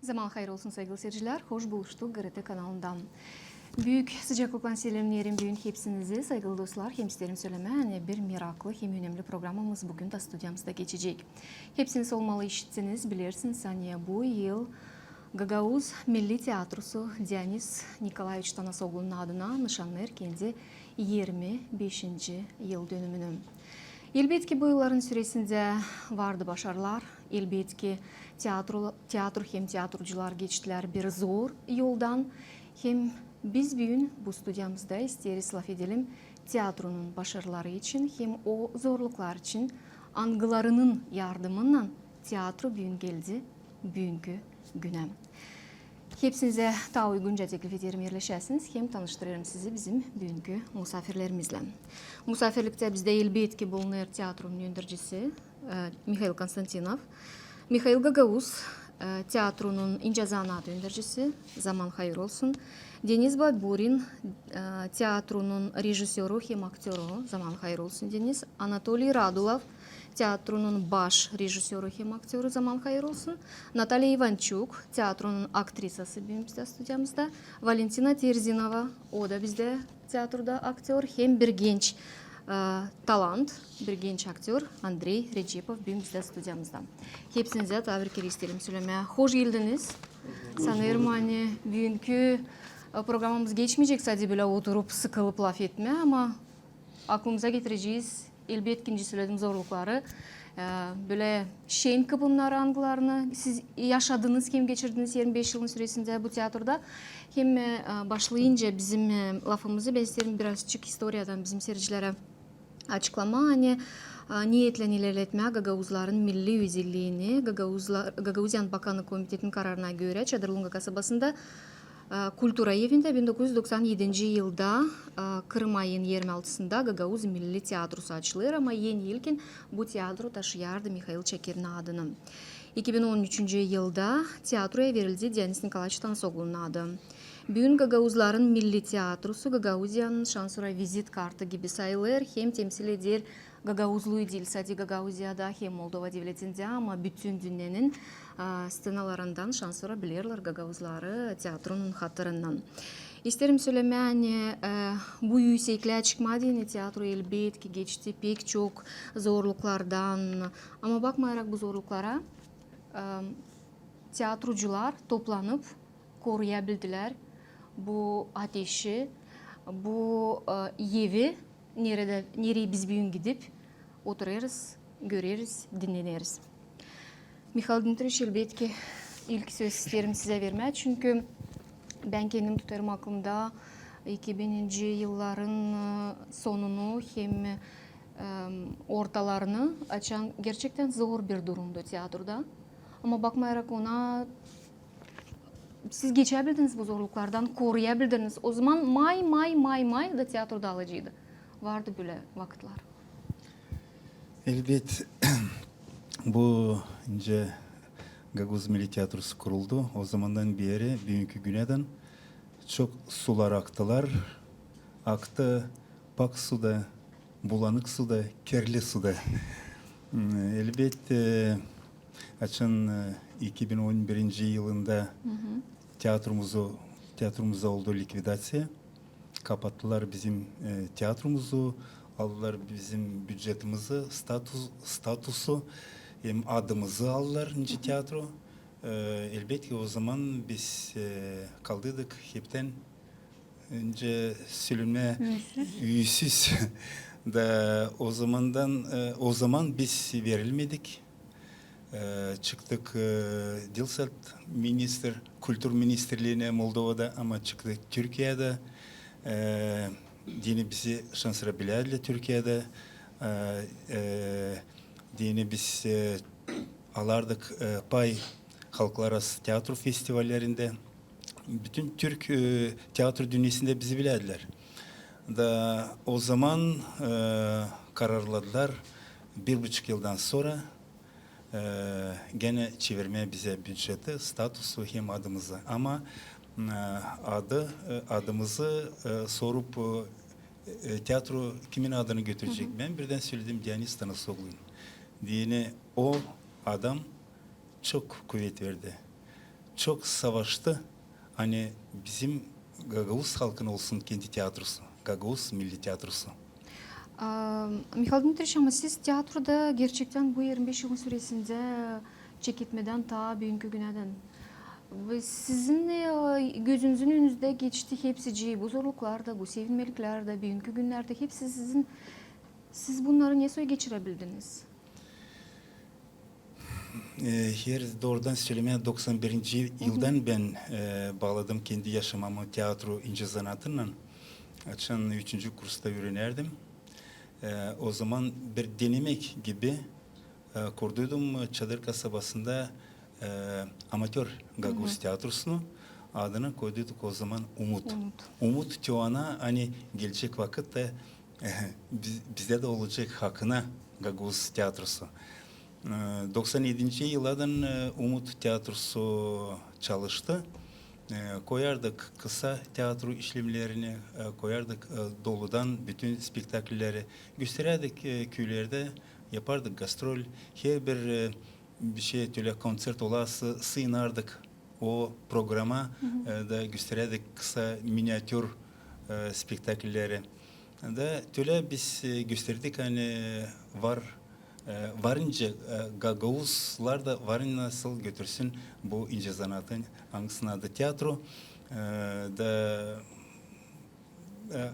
Zaman hayır olsun sevgili seyirciler. Hoş buluştuk GRT kanalından. Büyük sıcaklıkla selamlarım bugün hepsinizi sevgili dostlar. Hem isterim söyleme bir meraklı hem önemli programımız bugün de stüdyamızda geçecek. Hepsiniz olmalı işitsiniz bilirsiniz. Bu yıl Gagauz Milli Tiyatrosu Deniz Nikolaevich Tanasoglu'nun adına nişanlı erkendi 25. yıl dönümünü. Elbette ki bu yılların süresinde vardı başarılar. Elbette ki tiyatro hem tiyatrocular geçtiler bir zor yoldan. Hem biz bugün bu stüdyamızda isteriz laf edelim tiyatronun başarıları için hem o zorluklar için angılarının yardımından tiyatro bugün geldi bugünkü güne. Hepsinize daha uygunca teklif ederim yerleşesiniz. Hem tanıştırırım sizi bizim bugünkü misafirlerimizle. Misafirlikte bizde elbette ki bulunur tiyatronun öndürücüsü Mikhail Konstantinov. Mikhail Gagauz tiyatronun ince zanaat öndürücüsü. Zaman hayır olsun. Deniz Batburin tiyatronun rejisörü hem aktörü. Zaman hayır olsun Deniz. Anatoly Radulov tiyatronun baş rejisörü hem aktörü. Zaman hayır olsun. Natalya Ivanchuk tiyatronun aktrisası bizde stüdyamızda. Valentina Terzinova o da bizde tiyatroda aktör hem bir genç talant, bir genç aktör Andrei Recipov bizde stüdyamızda. Hepsinize tebrik isterim söylemeye. Hoş geldiniz. Sanırım hani bugünkü programımız geçmeyecek sadece böyle oturup sıkılıp laf etme ama aklımıza getireceğiz. Elbette ikinci söylediğim zorlukları. Böyle şeyin kıpımları angılarını siz yaşadınız, hem geçirdiniz 25 yılın süresinde bu tiyatroda. Hem başlayınca bizim lafımızı ben isterim birazcık historiyadan bizim seyircilere açıklama. Hani niyetle ilerletmeye Gagauzların milli özelliğini Gagauzyan Bakanı Komitetinin kararına göre Çadırlunga kasabasında Kultura evinde 1997 yılda Kırım ayın 26'sında Gagauz Milli Tiyatrosu açılır ama yeni ilkin bu tiyatro taşıyardı Mikhail Çeker'in adını. 2013 yılda tiyatroya verildi Deniz Nikolaevich Tanasoglu'nun adı. Bugün Gagauzların Milli Tiyatrosu Gagauzyan'ın şansıra vizit kartı gibi sayılır. Hem temsil eder Gagauzlu'yu değil sadece Gagauziya'da hem Moldova devletinde ama bütün dünyanın scenalarından şansıra bilirler Gagauzları tiyatronun hatırından. İsterim söylemeye bu yüksekliğe çıkmadı tiyatro elbette ki geçti pek çok zorluklardan ama bakmayarak bu zorluklara tiyatrocular toplanıp koruyabildiler bu ateşi, bu evi nereye biz bugün gidip otururuz, görürüz, dinleniriz. Mikhail Dmitrievich elbette ki ilk söz isterim size vermeye çünkü ben kendim tutarım aklımda 2000'ci yılların sonunu hem ortalarını açan gerçekten zor bir durumdu tiyatroda. Ama bakmayarak ona siz geçebildiniz bu zorluklardan, koruyabildiniz. O zaman may da tiyatroda alıcıydı. Vardı böyle vakitler. Elbet bu ince Gagauz Milli Tiyatrosu kuruldu. O zamandan beri bugünkü güneden çok sular aktılar. Aktı pak suda, bulanık suda, kirli suda. Elbette açın 2011 yılında tiyatromuzda oldu likvidasya. Kapattılar bizim tiyatromuzu, aldılar bizim bütçetimizi, statusu, hem adımızı aldılar ince tiyatro. Elbette ki o zaman biz kaldıydık hepten önce sülüme üyesiz da o zaman biz verilmedik. Çıktık Dilsat Kültür Ministerliğine Moldova'da ama çıktık Türkiye'de. Dini bizi şansırabildiler Türkiye'de. Dini biz alardık pay halklar arası tiyatro festivallerinde. Bütün Türk tiyatro dünyasında bizi bildiler. Da o zaman kararladılar 1,5 yıldan sonra gene çevirmeye bize bütçeti, statusu hem adımızı ama adımızı sorup tiyatro kimin adını götürecek? Ben birden söyledim Deniz Tanasoglu'nun. Diyene o adam çok kuvvet verdi. çok savaştı. Hani bizim Gagavuz halkın olsun kendi tiyatrosu. Gagavuz Milli Tiyatrosu. Mikhail Dmitrievich, ama siz tiyatroda gerçekten bu 25 yılın süresinde çekitmeden ta bugünkü güneden ve sizin gözünüzün önünde geçti hepsi bu zorluklarda, bu sevinmeliklerde, bugünkü günlerde hepsi siz bunları nasıl geçirebildiniz? Her doğrudan söylemeye 91. yıldan ben bağladım kendi yaşamamı tiyatro ince sanatıyla. Açan 3. kursta öğrenirdim. O zaman bir denemek gibi kurduydum Çadır kasabasında amatör Gagavuz tiyatrosunu. Adını koyduk o zaman Umut. Umut Tioğan'a hani gelecek vakitte bizde de olacak hakkına Gagavuz tiyatrosu. 97. yıllardan Umut Tiyatrosu çalıştı. Koyardık kısa tiyatro işlemlerini, koyardık doludan bütün spektaklleri göstererdik köylerde, yapardık gastrol. Her bir şey öyle konser olası sığınardık o programa da göstererdik kısa minyatür spektaklleri. Da öyle biz gösterdik hani varınca Gagavuzlar da varın nasıl götürsün bu ince sanatın hangisinin adı tiyatro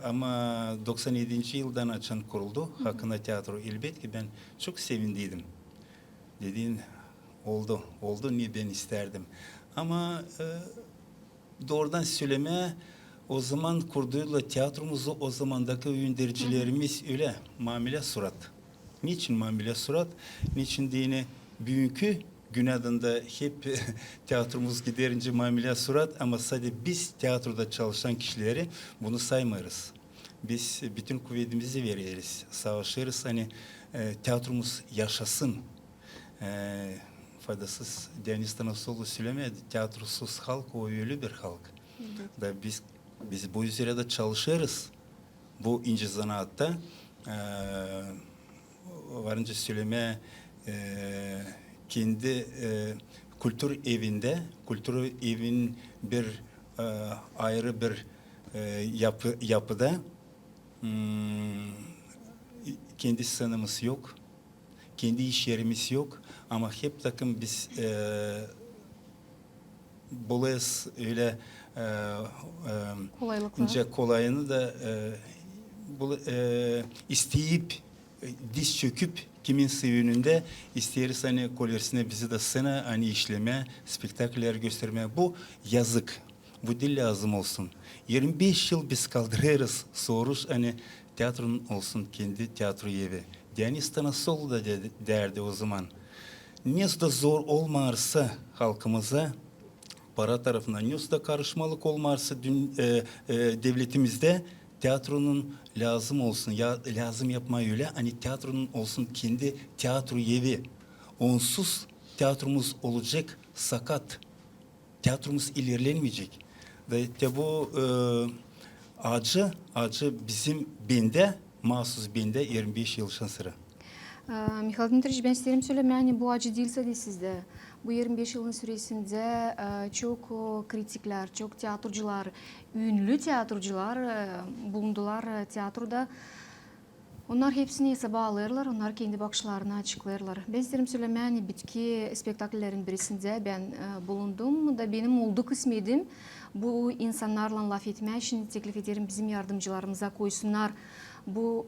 ama 97. yıldan açan kuruldu hakkında tiyatro elbette ben çok sevindiydim dediğin oldu niye ben isterdim ama doğrudan söylemeye o zaman kurduğuyla tiyatromuzu o zamandaki oyundericilerimiz öyle mamile surat. Niçin mamile surat? Niçin dini bugünkü gün adında hep tiyatromuz giderince mamile surat ama sadece biz tiyatroda çalışan kişileri bunu saymarız. Biz bütün kuvvetimizi veririz, savaşırız hani tiyatromuz yaşasın. Faydasız Deniz Tanasoğlu söylemedi, tiyatrosuz halk o ölü bir halk. Da biz bu üzere çalışırız. Bu ince zanatta varınca söyleme kendi kültür evin bir ayrı bir yapıda kendi sanımız yok, kendi iş yerimiz yok ama hep takım biz bulayız öyle ince kolayını da isteyip diz çöküp kimin önünde isteriz hani kolersine bizi de sana hani işleme, spektaküller gösterme. Bu yazık. Bu dil lazım olsun. 25 yıl biz kaldırırız. Soruş hani tiyatronun olsun kendi tiyatro evi. Deniz Tanasoğlu da derdi o zaman. Nasıl da zor olmarsa halkımıza para tarafından nasıl da karışmalık olmarsa devletimizde tiyatronun lazım olsun, lazım yapmayı öyle. Hani tiyatronun olsun kendi tiyatro evi. Onsuz tiyatromuz olacak sakat. Tiyatromuz ilerlenmeyecek. Ve bu acı bizim mahsus bende 25 yıl sonra. Mikhail Dmitrievich, ben isterim söyleme yani bu acı değilse de sizde. Bu 25 yılın süresinde çok kritikler, çok tiyatrocular, ünlü tiyatrocular bulundular tiyatroda. Onlar hepsini hesaba alırlar, onlar kendi bakışlarını açıklarlar. Ben isterim söyleme yani bitki spektakellerin birisinde ben bulundum da benim oldu kısmedim. Bu insanlarla laf etmeye için teklif ederim bizim yardımcılarımıza koysunlar. Bu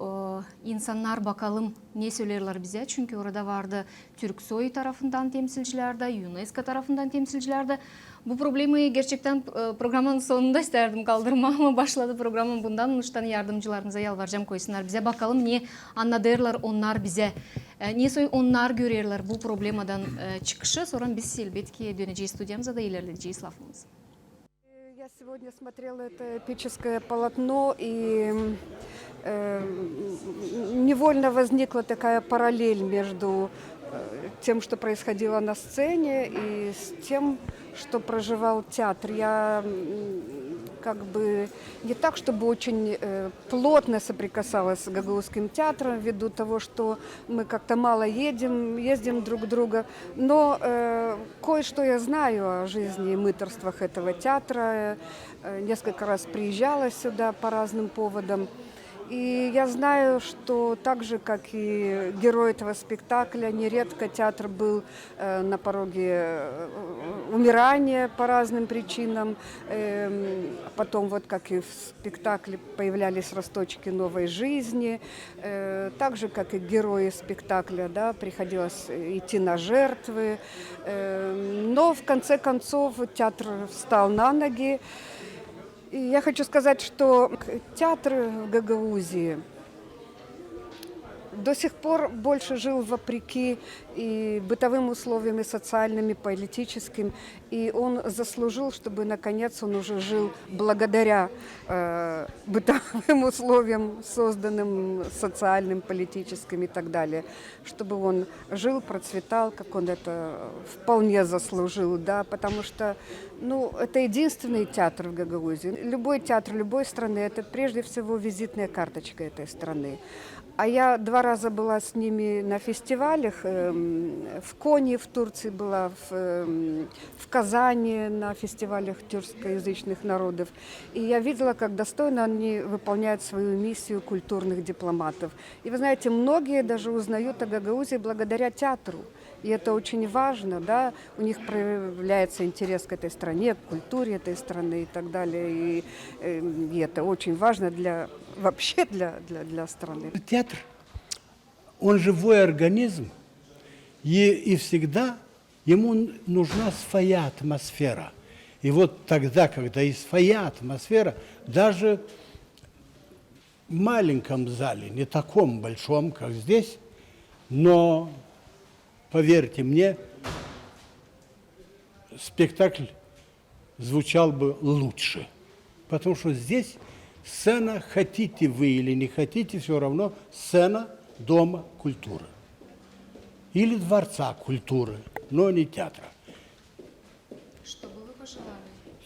insanlar bakalım ne söylerler bize. Çünkü orada vardı Türksoy tarafından temsilciler de, UNESCO tarafından temsilciler de. Bu problemi gerçekten programın sonunda isterdim kaldırma ama başladı programın bundan. Onuştan yardımcılarımıza yalvaracağım koysunlar bize. Bakalım ne anladırlar onlar bize. Ne onlar görürler bu problemadan çıkışı. Sonra biz elbette döneceğiz stüdyamıza da ilerleyeceğiz lafımızı. Я сегодня смотрела это эпическое полотно, и невольно возникла такая параллель между тем, что происходило на сцене, и с тем, что проживал театр. Я как бы не так, чтобы очень плотно соприкасалась с Гагаузским театром, ввиду того, что мы как-то мало ездим друг к другу. Но кое-что я знаю о жизни и мытарствах этого театра. Несколько раз приезжала сюда по разным поводам. И я знаю, что так же, как и герой этого спектакля, нередко театр был на пороге умирания по разным причинам. Потом, вот как и в спектакле, появлялись росточки новой жизни. Так же, как и герои спектакля, да, приходилось идти на жертвы. Но в конце концов театр встал на ноги. И я хочу сказать, что театр в Гагаузии до сих пор больше жил вопреки и бытовым условиям, и социальным, и политическим. И он заслужил, чтобы, наконец, он уже жил благодаря бытовым условиям, созданным социальным, политическим и так далее. Чтобы он жил, процветал, как он это вполне заслужил, да, потому что, ну, это единственный театр в Гагаузии. Любой театр любой страны – это прежде всего визитная карточка этой страны. А я 2 раза была с ними на фестивалях. В Кони в Турции была, в Казани на фестивалях тюркскоязычных народов. И я видела, как достойно они выполняют свою миссию культурных дипломатов. И вы знаете, многие даже узнают о Гагаузии благодаря театру. И это очень важно, да, у них проявляется интерес к этой стране, к культуре этой страны и так далее. И это очень важно вообще для страны. Театр, он живой организм, и всегда ему нужна своя атмосфера. И вот тогда, когда и своя атмосфера, даже в маленьком зале, не таком большом, как здесь, но, поверьте мне, спектакль звучал бы лучше. Потому что здесь сцена, хотите вы или не хотите, все равно сцена Дома культуры. Или Дворца культуры, но не театра. Что бы вы пожелали?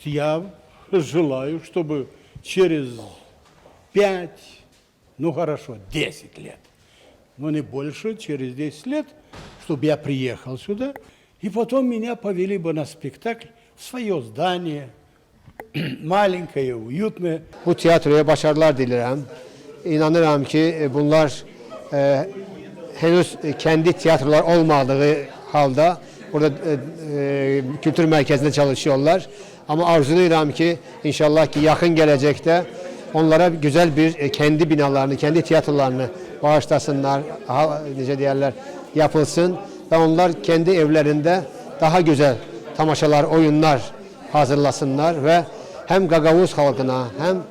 Я желаю, чтобы через 5, ну хорошо, 10 лет, но не больше, через 10 лет, чтобы я приехал сюда, и потом меня повели бы на спектакль в свое здание, malinkaye, uютne. Bu tiyatroya başarılar dilerim. İnanıram ki bunlar henüz kendi tiyatrolar olmadığı halde burada kültür merkezinde çalışıyorlar. Ama arzulayıram ki inşallah ki yakın gelecekte onlara güzel bir kendi binalarını, kendi tiyatrolarını bağışlasınlar, nice diğerler yapılsın ve onlar kendi evlerinde daha güzel tamaşalar, oyunlar hazırlasınlar ve hem Gagavuz halkına hem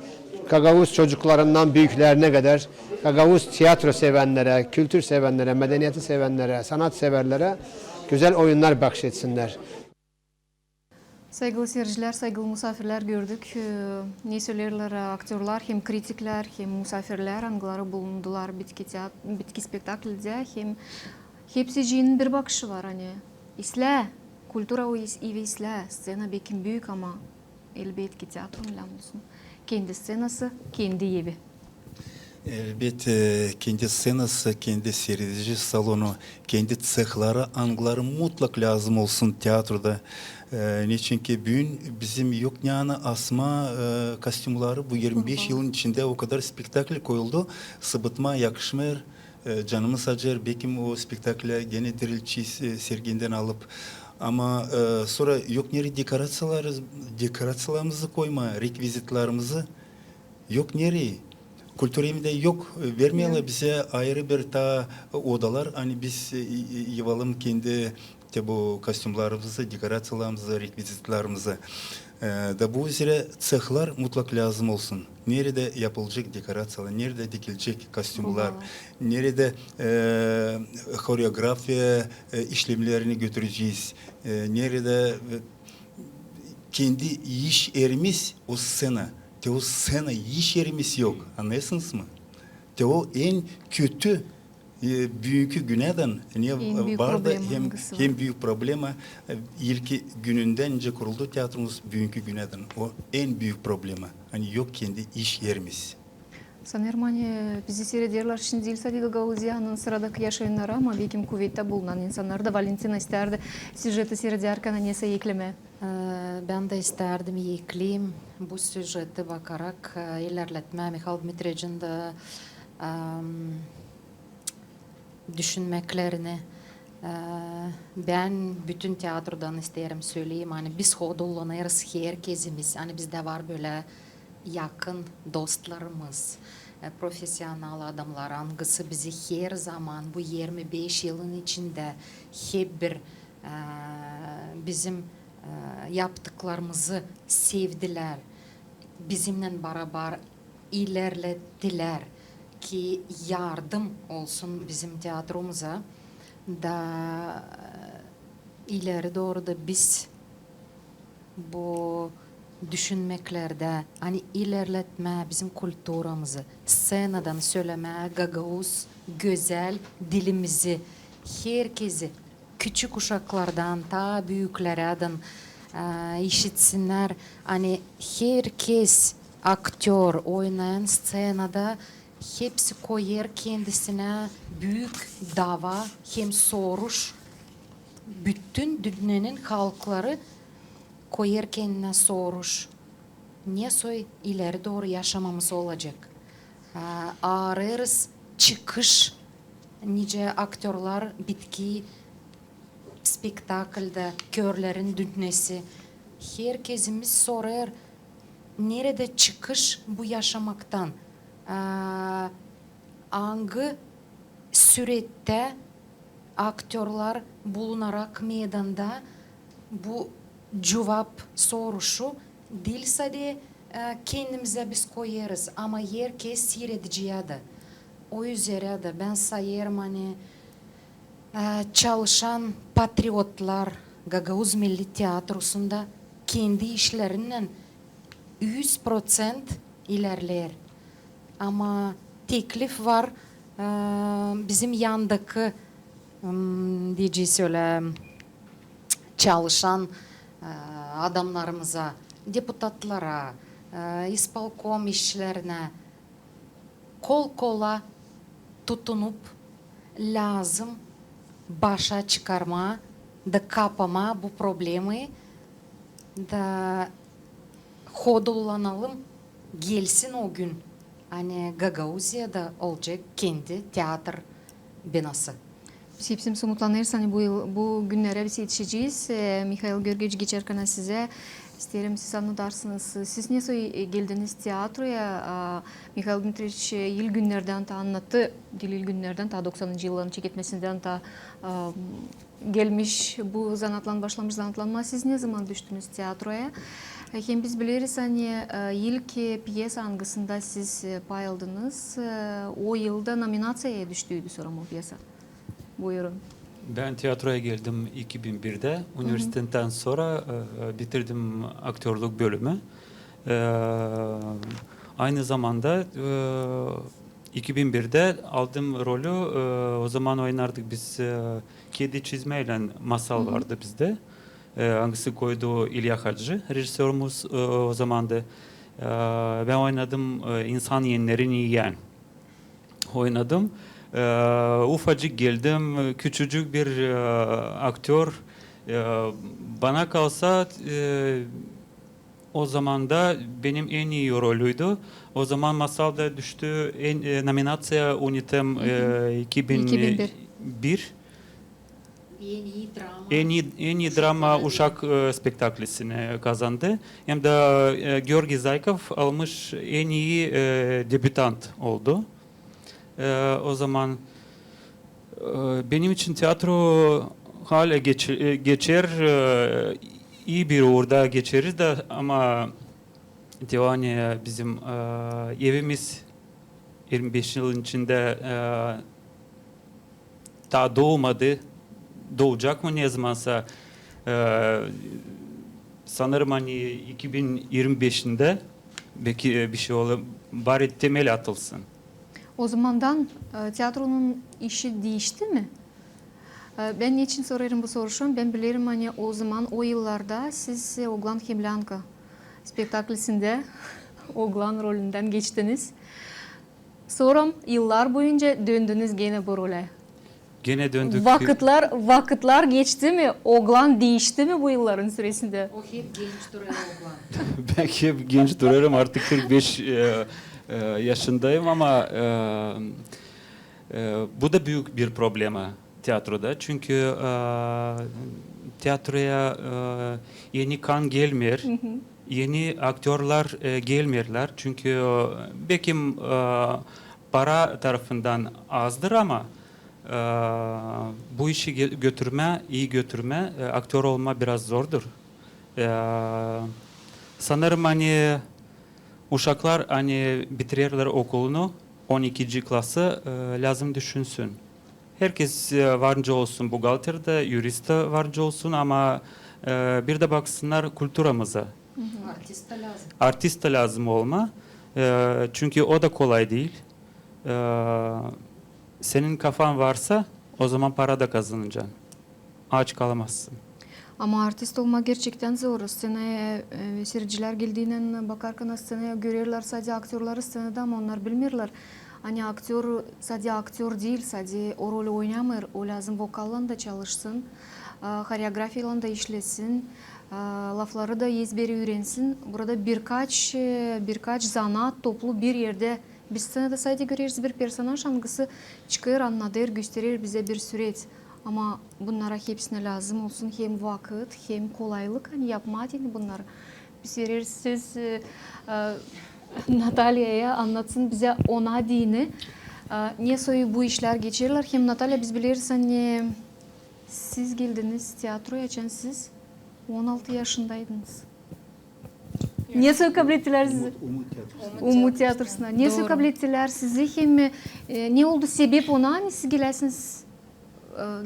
Gagavuz çocuklarından büyüklerine kadar Gagavuz tiyatro sevenlere, kültür sevenlere, medeniyeti sevenlere, sanat severlere güzel oyunlar bahşetsinler. Saygılı seyirciler, saygılı misafirler gördük. Ne söylerler aktörler, hem kritikler, hem misafirler anıları bulundular bitki spektaklde, hem hepsi cinin bir bakışı var hani. İsle, kultura o isle, scena bekim büyük ama elbette tiyatro olsun. Kendi scenası, kendi evi. Elbette kendi scenası, kendi seyredici salonu, kendi cehları, angları mutlak lazım olsun tiyatroda. Niçin ki bugün bizim yok yani asma kostümleri bu 25 yılın içinde o kadar spektakl koyuldu. Sıbıtma yakışmır, canımız acır. Bekim o spektakle gene dirilçi serginden alıp ama sonra yok neri dekorasyonlarımızı koyma, rekvizitlarımızı yok neri. Kültür evinde yok, vermeyeler bize ayrı bir ta odalar. Hani biz yapalım kendi bu kostümlerimizi, dekorasyonlarımızı, rekvizitlerimizi. Da bu üzere cehlar mutlak lazım olsun. Nerede yapılacak dekorasyoner, nerede dikilecek kostümler, nerede koreografiya işlemlerini götüreceğiz, nerede kendi iş yerimiz o scena. O scena iş yerimiz yok. Anlıyorsunuz mu? O en kötü Büyük güneden niye En büyük var da problemi hem hangisi var? hem büyük problema ilk gününden önce kuruldu tiyatromuz büyük güneden. O en büyük problema. Hani yok kendi iş yerimiz. Sanırım hani bizi seyrediyorlar için değil sadece Gagauziya'nın sıradaki yaşayanları ama belki kuvvette bulunan insanlar da Valentina isterdi süjeti seyrederken neyse ekleme. Ben de isterdim ekleyeyim bu süjeti bakarak ilerletme Mikhail Dmitrievic'in de düşünmeklerini ben bütün tiyatrodan isterim söyleyeyim. Hani biz hodullanırız herkesimiz. Hani bizde var böyle yakın dostlarımız, profesyonel adamlar. Hangisi bizi her zaman bu 25 yılın içinde hep bir bizim yaptıklarımızı sevdiler. Bizimle beraber ilerlettiler ki yardım olsun bizim tiyatromuza da ileri doğru da biz bu düşünmeklerde hani ilerletme bizim kültürümüzü scenadan söyleme Gagauz güzel dilimizi herkesi küçük uşaklardan ta büyüklerden işitsinler. Hani herkes aktör oynayan scenada hepsi koyar kendisine büyük dava hem soruş. Bütün dünyanın halkları koyar kendine soruş. Ne soy ileri doğru yaşamamız olacak. Ararız çıkış. Nice aktörler bitki spektaklde körlerin dünyası. Herkesimiz sorar nerede çıkış bu yaşamaktan. Hangi sürette aktörler bulunarak meydanda bu cevap soruşu değilse de kendimize biz koyarız ama herkes seyrediciye de. O üzere de ben sayarım hani çalışan patriotlar Gagauz Milli Tiyatrosu'nda kendi işlerinden 100% ilerler. Ama teklif var bizim yandaki diyeceği söyle çalışan adamlarımıza, deputatlara, isполком işçilerine kol kola tutunup lazım başa çıkarma da kapama bu problemi da hodullanalım gelsin o gün. Hani Gagauzya'da olacak kendi tiyatro binası. Biz hepsimiz umutlanırız hani bu günlere biz yetişeceğiz. Mikhail Georgievich geçerken size isterim siz anlatarsınız. Siz nasıl geldiniz tiyatroya? Mikhail Dmitrievich yıl günlerden ta anlattı. Yıl günlerden ta 90. yılların çeketmesinden ta gelmiş bu zanatlan başlamış zanatlanma. Siz ne zaman düştünüz tiyatroya? Hem biz biliriz hani ilk piyesa hangisinde siz pay aldınız. O yılda nominasyaya düştüydü sonra o piyesa. Buyurun. Ben tiyatroya geldim 2001'de. Üniversiteden sonra bitirdim aktörlük bölümü. Aynı zamanda 2001'de aldığım rolü o zaman oynardık biz kedi çizmeyle masal vardı bizde. Hangisi koydu İlya Hacı. Rejisörümüz o zamandı. Ben oynadım insan yenilerini yiyen. Oynadım. Ufacık geldim, küçücük bir aktör. Bana kalsa o zaman da benim en iyi rolüydü. O zaman masalda düştü nominasya unitem 2001. En iyi drama uşak spektaklisini kazandı. Hem de Georgi Zaykov almış en iyi debütant oldu. O zaman benim için tiyatro hala geçer, iyi bir uğurda geçeriz de ama yani bizim evimiz 25 yılın içinde daha doğmadı. Doğacak mı ne zamansa sanırım hani 2025'inde belki bir şey olur. Bari temel atılsın. O zamandan tiyatronun işi değişti mi? Ben niçin sorarım bu soruşum? Ben bilirim hani o zaman o yıllarda siz Oğlan Hemlanka spektaklisinde Oğlan rolünden geçtiniz. Sonra yıllar boyunca döndünüz gene bu role. Gene döndük. Vakıtlar geçti mi? Oğlan değişti mi bu yılların süresinde? O hep genç duruyor oğlan. Belki hep genç duruyorum, artık 45 yaşındayım ama bu da büyük bir problema tiyatroda. Çünkü tiyatroya yeni kan gelmiyor. Yeni aktörler gelmiyorlar. Çünkü belki para tarafından azdır ama bu işi iyi götürme, aktör olma biraz zordur. Sanırım hani uşaklar hani bitirirler okulunu, 12. klası lazım düşünsün. Herkes varınca olsun, buhalter jurist varınca olsun ama bir de baksınlar kültürümüze. Artist de lazım. Artist de lazım olma. Çünkü o da kolay değil. Senin kafan varsa o zaman para da kazanacaksın. Aç kalamazsın. Ama artist olmak gerçekten zor. Sceneye seyirciler geldiğinden bakarken sceneye görürler sadece aktörleri scenede ama onlar bilmirler. Hani aktör sadece aktör değil, sadece o rolü oynamır. O lazım vokallan da çalışsın, koreografiyle da işlesin, lafları da ezberi öğrensin. Burada birkaç zanaat toplu bir yerde. Biz scenede sadece görürüz bir personaj hangisi çıkıyor, anlatır, gösterir bize bir süreç. Ama bunlara hepsine lazım olsun hem vakit hem kolaylık hani yapma değil bunlar. Biz verir söz Natalya'ya anlatsın bize ona dini. Niye soyu bu işler geçirirler? Hem Natalya biz biliriz hani siz geldiniz tiyatroya için siz 16 yaşındaydınız. Niye soyu kabul ettiler sizi? Umut Tiyatrosu'na. Niye soyu kabul ettiler sizi? Hem ne oldu sebep ona? Hani siz gelesiniz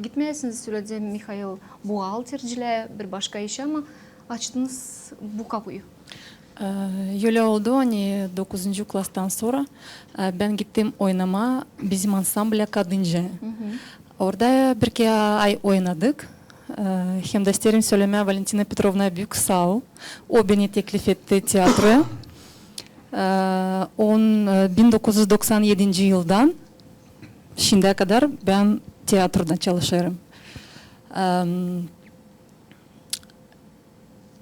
gitmeyesiniz sürece Mikhail buhalterciliğe bir başka işe ama açtınız bu kapıyı. Öyle oldu hani 9. klastan sonra ben gittim oynama bizim ansambля Kadınca. Orada bir iki ay oynadık. Hem de isterim söylemeye Valentina Petrovna büyük sağ ol. O beni teklif etti tiyatroya. 1997 yıldan şimdiye kadar ben tiyatroda çalışıyorum.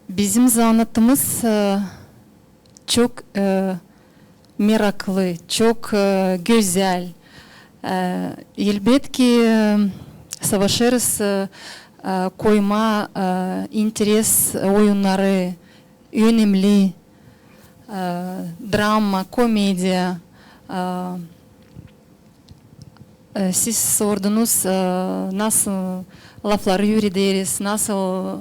Bizim zanatımız çok meraklı, çok güzel. Elbette savaşırız koyma interes oyunları önemli. Drama, komedya. Siz sordunuz nasıl lafları yürüderiz, nasıl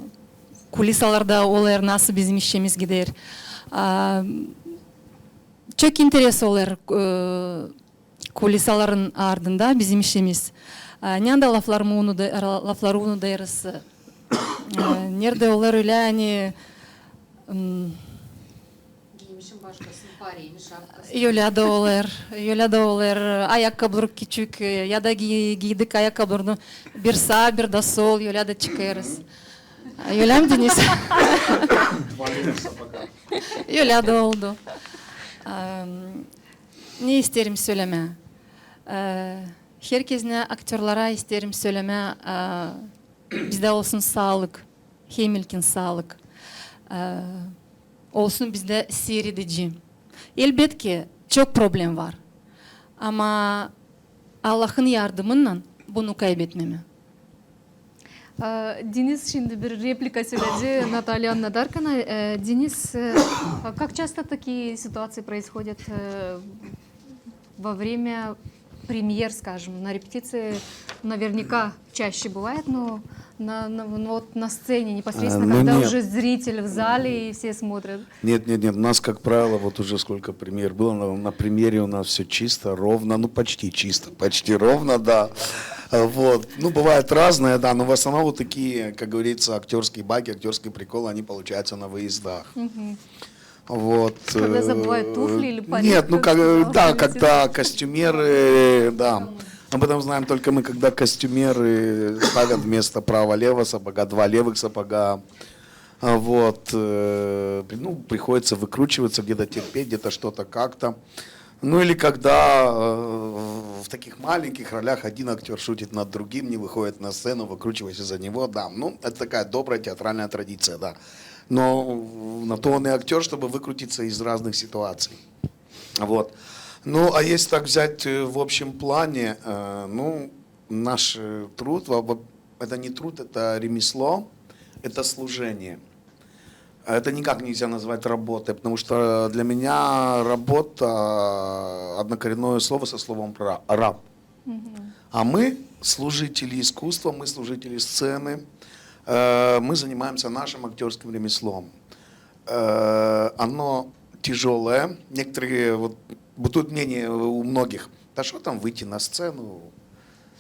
kulisalarda olur, nasıl bizim işimiz gider. Çok interes olur kulisaların ardında bizim işimiz. Nerede lafları unutlarız. Nerede olur öyle hani Giymişim başkasının parayını, şapkasını. öyle de olur. Ayakkabılar küçük ya da giydik ayakkabılarını bir sağ bir de sol öyle de çıkarız. Öyle mi Deniz? Öyle de oldu. Ne isterim söyleme? Herkesine aktörlara isterim söyleme. Bizde olsun sağlık, hem ilkin sağlık. Olsun bizde seyredici. Elbette ki çok problem var. Ama Allah'ın yardımıyla bunu kaybetmeme. Deniz şimdi bir реплика söyledi Наталья anlatırken. Deniz, как часто такие ситуации происходят во время премьер, скажем, на репетиции наверняка чаще бывает, но на сцене непосредственно, когда нет. уже зритель в зале и все смотрят. Нет, у нас, как правило, вот уже сколько премьер было, на премьере у нас все чисто, ровно, ну почти чисто, почти ровно, да. Вот. Ну, бывает разное, да, но в основном вот такие, как говорится, актерские баги, актерские приколы, они получаются на выездах. Вот. Когда забывают туфли или парик, Нет, ну как как, сказал да, Валентин. когда костюмеры, да. Об этом знаем только мы, когда костюмеры ставят вместо правого-левого сапога 2 левых сапога. Вот. Ну, приходится выкручиваться, где-то терпеть, где-то что-то как-то. Ну или когда в таких маленьких ролях один актер шутит над другим, не выходит на сцену, выкручиваясь за него, да. Ну, это такая добрая театральная традиция, да. Но на то он и актер, чтобы выкрутиться из разных ситуаций. Вот. Ну, а если так взять в общем плане, ну, наш труд, это не труд, это ремесло, это служение. Это никак нельзя назвать работой, потому что для меня работа однокоренное слово со словом раб. А мы служители искусства, мы служители сцены, мы занимаемся нашим актерским ремеслом. Оно тяжелое. Некоторые, вот, бытует мнение у многих, да что там выйти на сцену,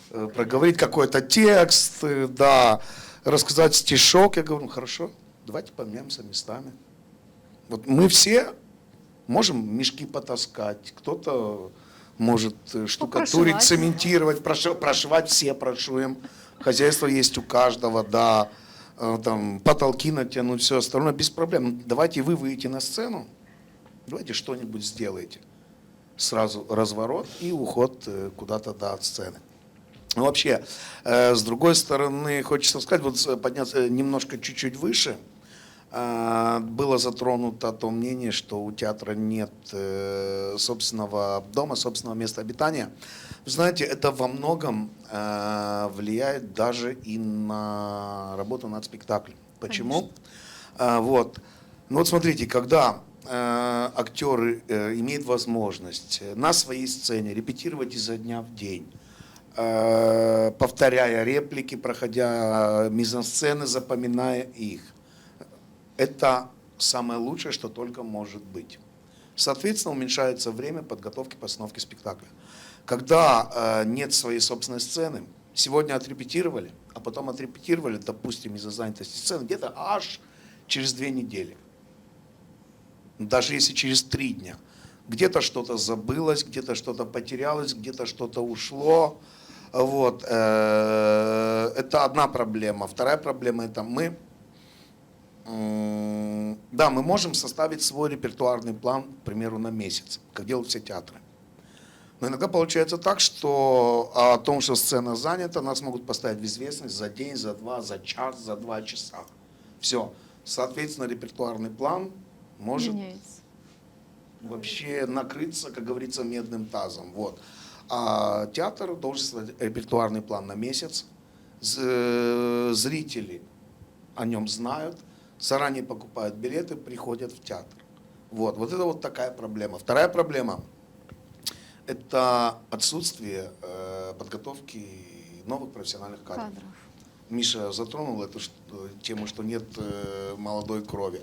проговорить какой-то текст, да, рассказать стишок. Я говорю, ну хорошо, давайте поменяемся местами. Вот мы все можем мешки потаскать, кто-то может штукатурить, прошивать. цементировать, прошивать все прошуем. Хозяйство есть у каждого, да, там, потолки натянуть, все остальное, без проблем. Давайте вы выйдете на сцену, давайте что-нибудь сделаете. Сразу разворот и уход куда-то, да, от сцены. Ну, вообще, с другой стороны, хочется сказать, вот подняться немножко чуть-чуть выше, было затронуто то мнение, что у театра нет собственного дома, собственного места обитания. Вы знаете, это во многом влияет даже и на работу над спектаклем. Почему? Вот. Ну вот смотрите, когда актеры имеют возможность на своей сцене репетировать изо дня в день, повторяя реплики, проходя мизансцены, запоминая их. Это самое лучшее, что только может быть. Соответственно, уменьшается время подготовки, постановки спектакля. Когда нет своей собственной сцены, сегодня отрепетировали, а потом отрепетировали, допустим, из-за занятости сцены, где-то аж через 2 недели. Даже если через 3 дня. Где-то что-то забылось, где-то что-то потерялось, где-то что-то ушло. Вот. Это одна проблема. Вторая проблема – это мы. Да, мы можем составить свой репертуарный план, к примеру, на месяц, как делают все театры. Но иногда получается так, что о том, что сцена занята, нас могут поставить в известность за день, за 2, за час, за 2 часа. Все. Соответственно, репертуарный план может Меняется. вообще накрыться, как говорится, медным тазом. Вот. А театр должен создать репертуарный план на месяц. Зрители о нем знают, заранее покупают билеты, приходят в театр. Вот это вот такая проблема. Вторая проблема – это отсутствие подготовки новых профессиональных кадров. Миша затронул эту тему, что нет молодой крови.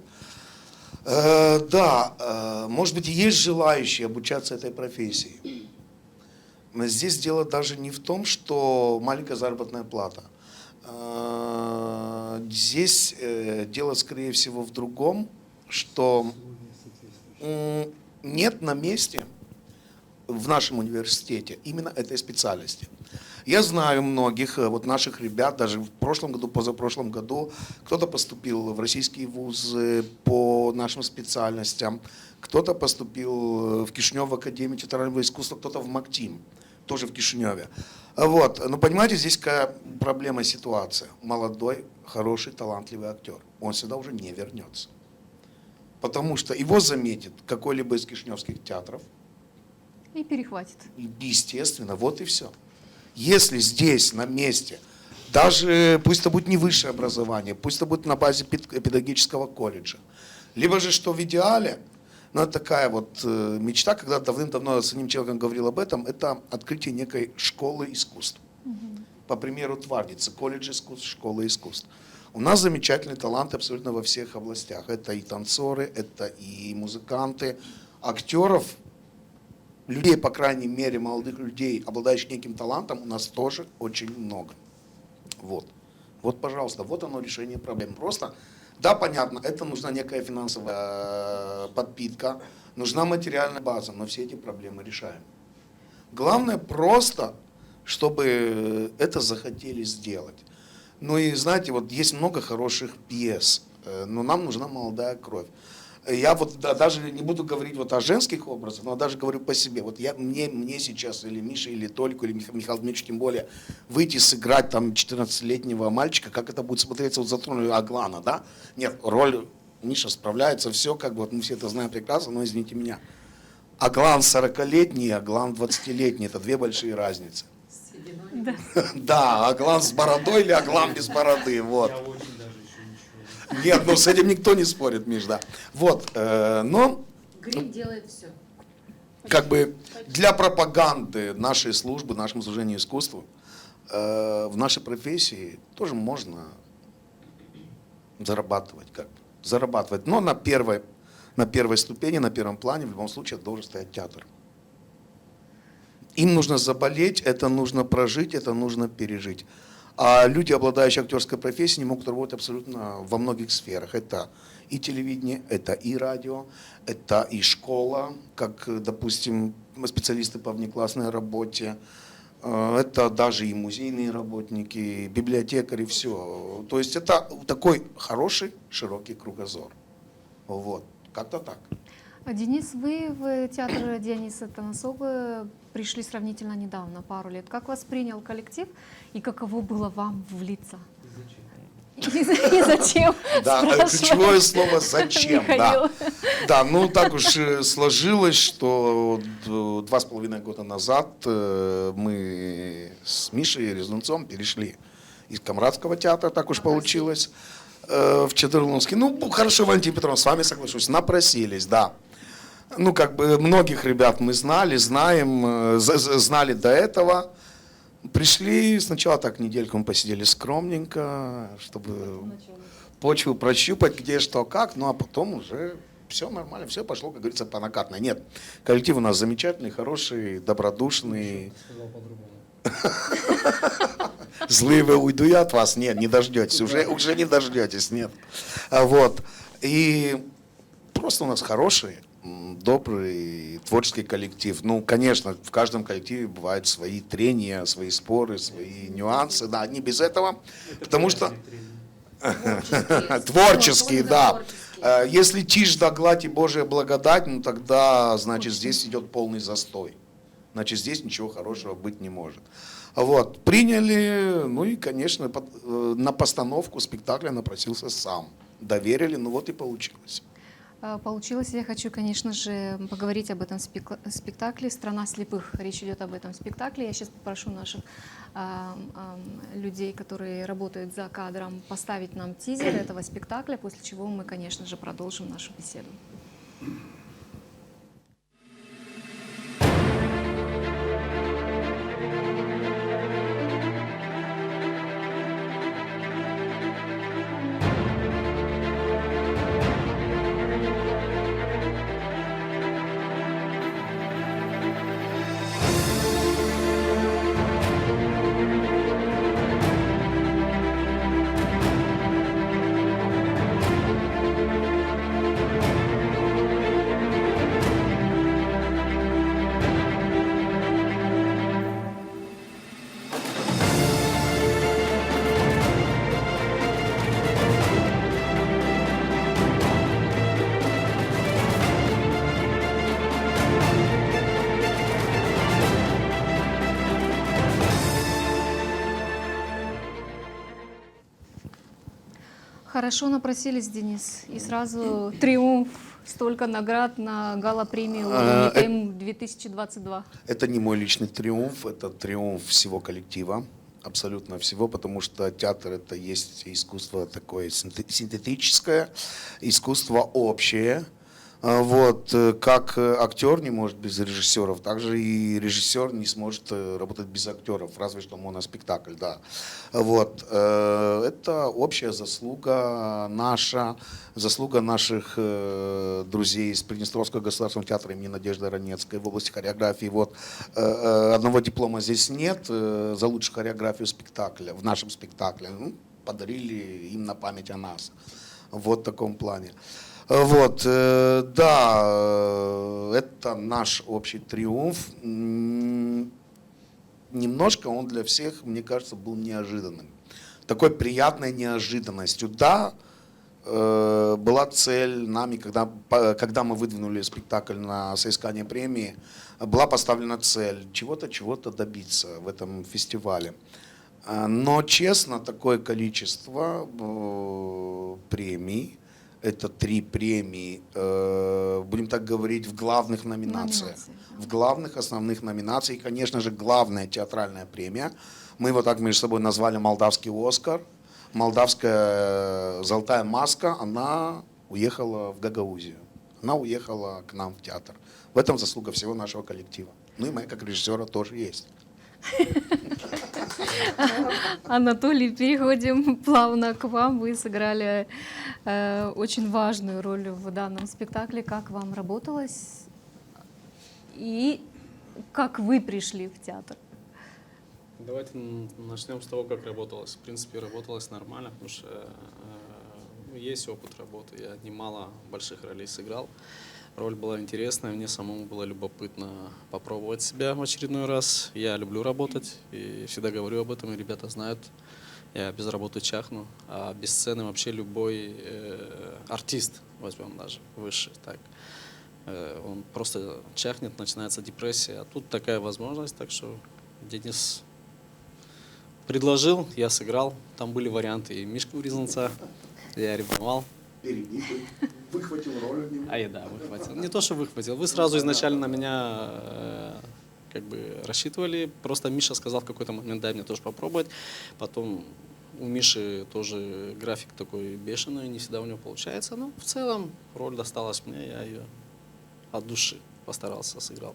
Да, может быть, и есть желающие обучаться этой профессии. Но здесь дело даже не в том, что маленькая заработная плата. Здесь дело, скорее всего, в другом, что нет на месте в нашем университете именно этой специальности. Я знаю многих вот наших ребят, даже в прошлом году, позапрошлом году, кто-то поступил в российские вузы по нашим специальностям, кто-то поступил в Кишинев в Академию театрального искусства, кто-то в МАКТИМ, тоже в Кишиневе. Вот. Но понимаете, здесь какая проблема, ситуация. Молодой, хороший, талантливый актер. Он сюда уже не вернется. Потому что его заметит какой-либо из кишиневских театров. И перехватит. Естественно, вот и все. Если здесь, на месте, даже пусть это будет не высшее образование, пусть это будет на базе педагогического колледжа, либо же, что в идеале, но это такая вот мечта, когда давным-давно с одним человеком говорил об этом, это открытие некой школы искусств. По примеру Твардицы, колледж искусств, школа искусств. У нас замечательные таланты абсолютно во всех областях. Это и танцоры, это и музыканты, актеров, людей, по крайней мере, молодых людей, обладающих неким талантом, у нас тоже очень много. Вот, пожалуйста, вот оно решение проблем. Просто Да, понятно, это нужна некая финансовая подпитка, нужна материальная база, но все эти проблемы решаем. Главное просто, чтобы это захотели сделать. Ну и знаете, вот есть много хороших пьес, но нам нужна молодая кровь. Я вот даже не буду говорить вот о женских образах, но даже говорю по себе. Вот мне сейчас, или Мише, или Толику, или Михаилу Дмитриевичу, тем более, выйти сыграть там 14-летнего мальчика, как это будет смотреться, вот затронули Аглана, да? Нет, роль Миша справляется, все, как бы, вот мы все это знаем прекрасно, но извините меня. Аглан 40-летний, Аглан 20-летний, это две большие разницы. Да, Аглан с бородой или Аглан без бороды, вот. Нет, ну с этим никто не спорит, Миш, да. Вот, но... Грим делает все. Как бы для пропаганды нашей службы, нашему служению искусству, в нашей профессии тоже можно зарабатывать как-то. Зарабатывать, но на первой ступени, на первом плане в любом случае должен стоять театр. Им нужно заболеть, это нужно прожить, это нужно пережить. А люди, обладающие актерской профессией, не могут работать абсолютно во многих сферах. Это и телевидение, это и радио, это и школа, как, допустим, специалисты по внеклассной работе, это даже и музейные работники, библиотекари, все. То есть это такой хороший, широкий кругозор. Вот, как-то так. Денис, вы в театр Диониса Танасова пришли сравнительно недавно, пару лет. Как воспринял коллектив и каково было вам влиться? И зачем? Да, ключевое слово «зачем». Да. Да, ну так уж сложилось, что 2,5 года назад мы с Мишей Резнунцом перешли из Камрадского театра, так уж получилось, в Чедерлунский. Ну, хорошо, Валентин Петровна, с вами соглашусь, напросились, да. Ну, как бы многих ребят мы знали, знаем, знали до этого. Пришли, сначала так недельку мы посидели скромненько, чтобы почву прощупать, где что как, ну а потом уже все нормально, все пошло, как говорится, по накатной. Нет, коллектив у нас замечательный, хороший, добродушный. Злые вы, уйду я от вас? Нет, не дождетесь, уже не дождетесь, нет. Вот, и просто у нас хороший, добрый, творческий коллектив. Ну, конечно, в каждом коллективе бывают свои трения, свои споры, свои нюансы, да, не без этого, потому что... Творческие, да. Если тишь да гладь и Божья благодать, ну тогда, значит, здесь идет полный застой. Значит, здесь ничего хорошего быть не может. Вот, приняли, ну и, конечно, на постановку спектакля напросился сам. Доверили, ну вот и получилось. Получилось. Я хочу, конечно же, поговорить об этом спектакле «Страна слепых». Речь идет об этом спектакле. Я сейчас попрошу наших людей, которые работают за кадром, поставить нам тизер этого спектакля, после чего мы, конечно же, продолжим нашу беседу. Хорошо напросились, Денис, и сразу триумф, столько наград на гала-премию УНИТЭМ 2022. Это не мой личный триумф, это триумф всего коллектива, абсолютно всего, потому что театр это есть искусство такое синтетическое, искусство общее. Вот, как актер не может без режиссеров, также и режиссер не сможет работать без актеров, разве что моноспектакль, да. Вот, это общая заслуга наша, заслуга наших друзей из Приднестровского государственного театра имени Надежды Ранецкой в области хореографии. Вот, одного диплома здесь нет за лучшую хореографию спектакля, в нашем спектакле, ну, подарили им на память о нас. Вот в таком плане. Вот, да, это наш общий триумф. Немножко он для всех, мне кажется, был неожиданным. Такой приятной неожиданностью. Да, была цель нами, когда мы выдвинули спектакль на соискание премии, была поставлена цель чего-то добиться в этом фестивале. Но, честно, такое количество премий, это 3 премии, будем так говорить, в главных номинациях. В главных основных номинациях. И, конечно же, главная театральная премия. Мы его так между собой назвали «Молдавский Оскар». Молдавская «Золотая маска», она уехала в Гагаузию. Она уехала к нам в театр. В этом заслуга всего нашего коллектива. Ну и моя как режиссера тоже есть. Анатолий, переходим плавно к вам. Вы сыграли очень важную роль в данном спектакле. Как вам работалось и как вы пришли в театр? Давайте начнем с того, как работалось. В принципе, работалось нормально, потому что есть опыт работы. Я немало больших ролей сыграл. Роль была интересная, мне самому было любопытно попробовать себя в очередной раз. Я люблю работать и всегда говорю об этом, и ребята знают. Я без работы чахну, а без сцены вообще любой артист, возьмем даже высший, так, он просто чахнет, начинается депрессия. А тут такая возможность, так что Денис предложил, я сыграл. Там были варианты и Мишку Рязанца, я ревновал. Перебитый, выхватил роль от него. А я, да, выхватил. Не то, что выхватил. Вы сразу изначально на меня как бы рассчитывали. Просто Миша сказал в какой-то момент, дай мне тоже попробовать. Потом у Миши тоже график такой бешеный, не всегда у него получается. Но в целом роль досталась мне, я ее от души постарался, сыграл.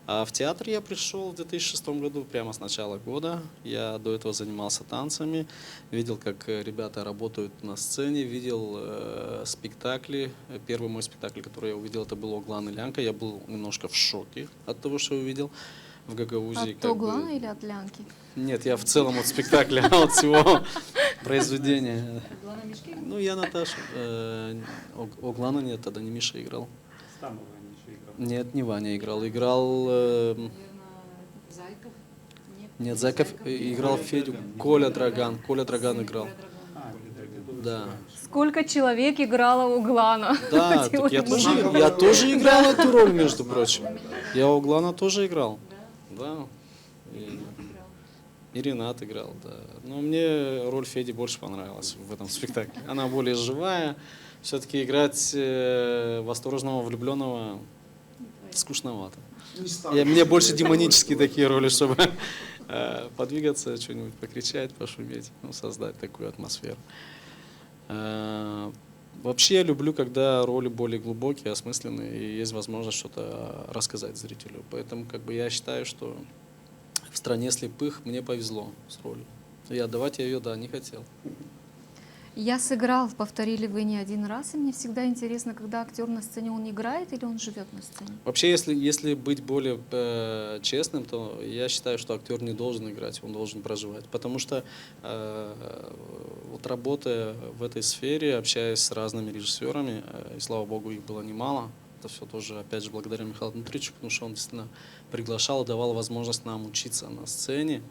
А в театр я пришел в 2006 году, прямо с начала года. Я до этого занимался танцами, видел, как ребята работают на сцене, видел спектакли. Первый мой спектакль, который я увидел, это был «Оглан и Лянка». Я был немножко в шоке от того, что увидел в Гагаузии. От Оглана или от Лянки? Нет, я в целом от спектакля, от всего произведения. Ну, я Наташа. Оглана нет, тогда не Миша играл. Нет, не Ваня играл. Играл... Нет, Зайков играл Федю. Коля Драган. Коля Драган играл. Да. Сколько человек играло Оглана? Да, так я тоже играл эту роль, между прочим. Я Оглана тоже играл. Да. И Ренат играл, да. Но мне роль Феди больше понравилась в этом спектакле. Она более живая. Все-таки играть восторженного влюбленного скучновато. Мне больше демонические такие роли, чтобы подвигаться, что-нибудь покричать, пошуметь, создать такую атмосферу. Вообще я люблю, когда роли более глубокие, осмысленные, и есть возможность что-то рассказать зрителю. Поэтому я считаю, что в «Стране слепых» мне повезло с ролью. И отдавать я ее, да, не хотел. Я сыграл, повторили вы не один раз, и мне всегда интересно, когда актер на сцене, он играет или он живет на сцене? Вообще, если быть более честным, то я считаю, что актер не должен играть, он должен проживать. Потому что вот работая в этой сфере, общаясь с разными режиссерами, и слава богу, их было немало, это все тоже, опять же, благодаря Михаилу Дмитриевичу, потому что он действительно приглашал и давал возможность нам учиться на сцене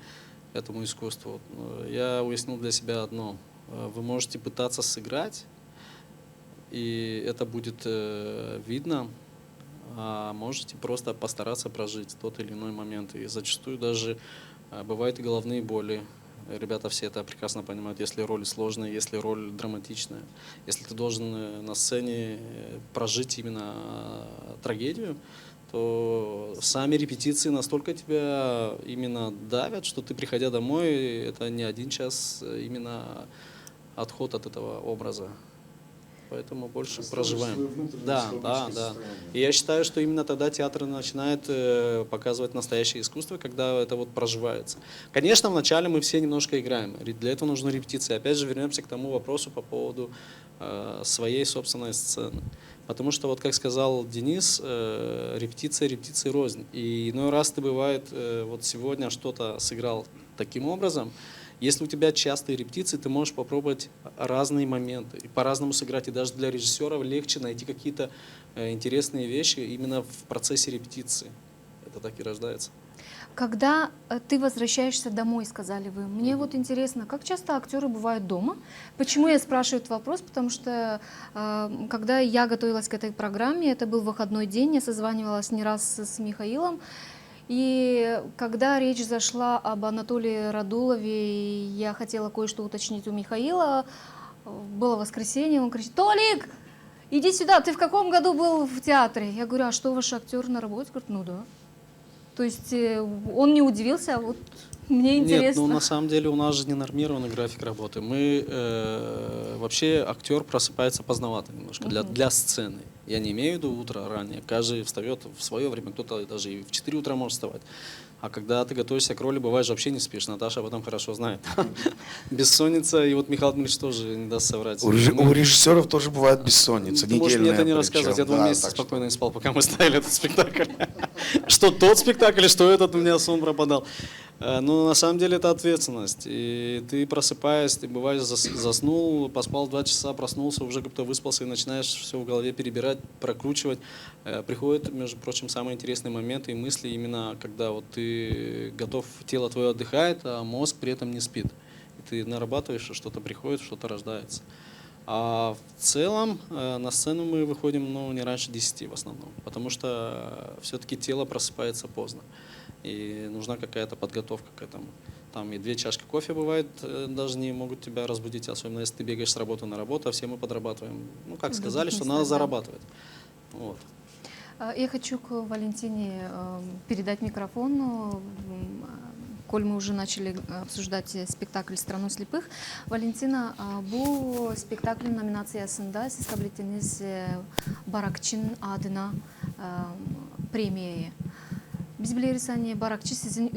этому искусству. Я уяснил для себя одно. Вы можете пытаться сыграть, и это будет видно, а можете просто постараться прожить тот или иной момент. И зачастую даже бывают и головные боли. Ребята все это прекрасно понимают, если роль сложная, если роль драматичная. Если ты должен на сцене прожить именно трагедию, то сами репетиции настолько тебя именно давят, что ты, приходя домой, это не 1 час именно отход от этого образа. Поэтому больше проживаем. Да. И я считаю, что именно тогда театр начинает показывать настоящее искусство, когда это вот проживается. Конечно, вначале мы все немножко играем. Для этого нужны репетиции. Опять же, вернемся к тому вопросу по поводу своей собственной сцены. Потому что, вот как сказал Денис, репетиция рознь. И иной раз ты, бывает, вот сегодня что-то сыграл таким образом, Если у тебя частые репетиции, ты можешь попробовать разные моменты и по-разному сыграть. И даже для режиссера легче найти какие-то интересные вещи именно в процессе репетиции. Это так и рождается. Когда ты возвращаешься домой, сказали вы, мне вот интересно, как часто актеры бывают дома? Почему я спрашиваю этот вопрос? Потому что когда я готовилась к этой программе, это был выходной день, я созванивалась не раз с Михаилом, и когда речь зашла об Анатолии Радулове, я хотела кое-что уточнить у Михаила, было воскресенье, он кричит: «Толик, иди сюда, ты в каком году был в театре?» Я говорю: «А что, ваш актер на работе?» Говорит: «Ну да». То есть он не удивился, а вот мне интересно. Нет, ну на самом деле у нас же не нормированный график работы. Мы вообще актер просыпается поздновато немножко для сцены. Я не имею в виду утро ранее. Каждый встает в свое время, кто-то даже и в 4 утра может вставать. А когда ты готовишься к роли, бывает же вообще не спишь. Наташа об этом хорошо знает. Бессонница, и вот Михаил Дмитриевич тоже не даст соврать. У режиссеров тоже бывает бессонница, Ты можешь мне это не недельная рассказывать. Я причем. 2 месяца спокойно не спал, пока мы ставили этот спектакль. Что тот спектакль, что этот, у меня сон пропадал. Но на самом деле это ответственность. И ты просыпаясь, ты бываешь заснул, поспал 2 часа, проснулся, уже как-то выспался и начинаешь все в голове перебирать, прокручивать. Приходят, между прочим, самые интересные моменты и мысли именно когда вот ты готов, тело твое отдыхает, а мозг при этом не спит. И ты нарабатываешь, что-то приходит, что-то рождается. А в целом на сцену мы выходим не раньше 10 в основном, потому что все-таки тело просыпается поздно. И нужна какая-то подготовка к этому. Там и 2 чашки кофе бывает, даже не могут тебя разбудить, особенно если ты бегаешь с работы на работу, а все мы подрабатываем. Ну, как сказали, что надо зарабатывать. Вот. Я хочу к Валентине передать микрофон. Коль мы уже начали обсуждать спектакль «Страну слепых», Валентина, bu спектакль номинациясында siz kabul ettiniz Barakçı'nın adına premiyayı. Biz biliriz hani Barakçı sizin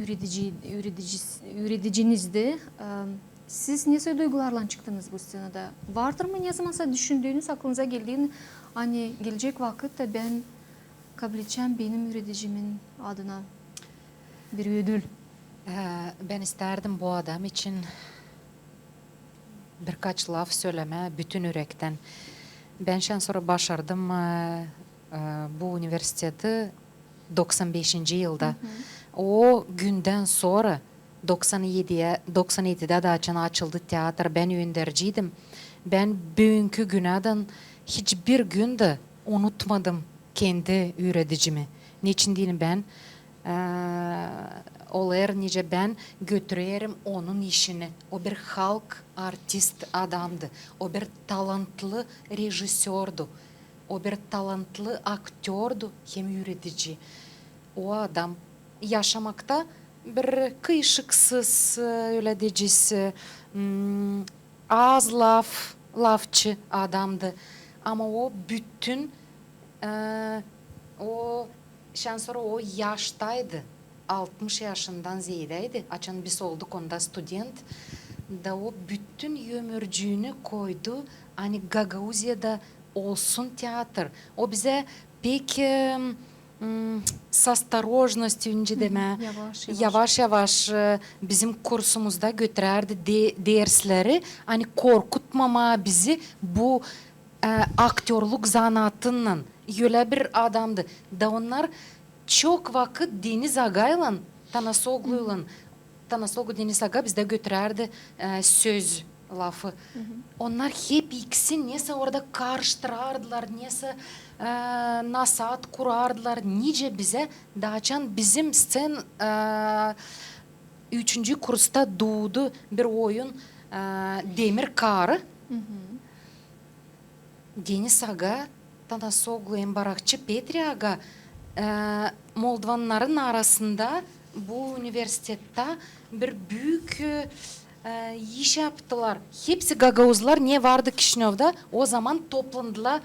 üreticinizdi. Siz nasıl duygularla çıktınız bu scenada? Vardır mı ne zamansa düşündüğünüz, aklınıza geldiğin hani gelecek vakitte ben kabul edeceğim benim üreticimin adına bir ödül? Ben isterdim bu adam için birkaç laf söyleme bütün yürekten. Ben sonra başardım bu üniversitede 95. yılda. O günden sonra 97'de de açıldı tiyatro. Ben öğrenciydim. Ben bugünkü günden hiçbir günde unutmadım kendi üreticimi. Niçin değilim ben? Olar nice ben götürüyorum onun işini. O bir halk artist adamdı. O bir talantlı rejisördü. O bir talantlı aktördü hem üretici. O adam yaşamakta bir kıyışıksız öyle diyeceğiz az lafçı adamdı. Ama o bütün o sonra o yaştaydı. 60 yaşından ziyadeydi. Açan biz olduk onda student. Da o bütün ömürcüğünü koydu. Hani Gagauzya'da olsun tiyatr. O bize pek с осторожностью deme, yavaş bizim kursumuzda götürerdi dersleri. Hani korkutmama bizi bu aktörlük zanatının öyle bir adamdı. Da onlar çok vakit Deniz Aga'yla Tanasoglu Deniz Aga bizde götürerdi söz lafı. Onlar hep ikisi neyse orada karıştırardılar, neyse nasat kurardılar. Nice bize daçan bizim sen 3. kursta doğdu bir oyun Demir Karı. Deniz Aga, Tanasoglu Embarakçı Petri Aga Moldovanların arasında bu üniversitede bir büyük iş yaptılar. Hepsi Gagauzlar niye vardı Kişinev'de? O zaman toplandılar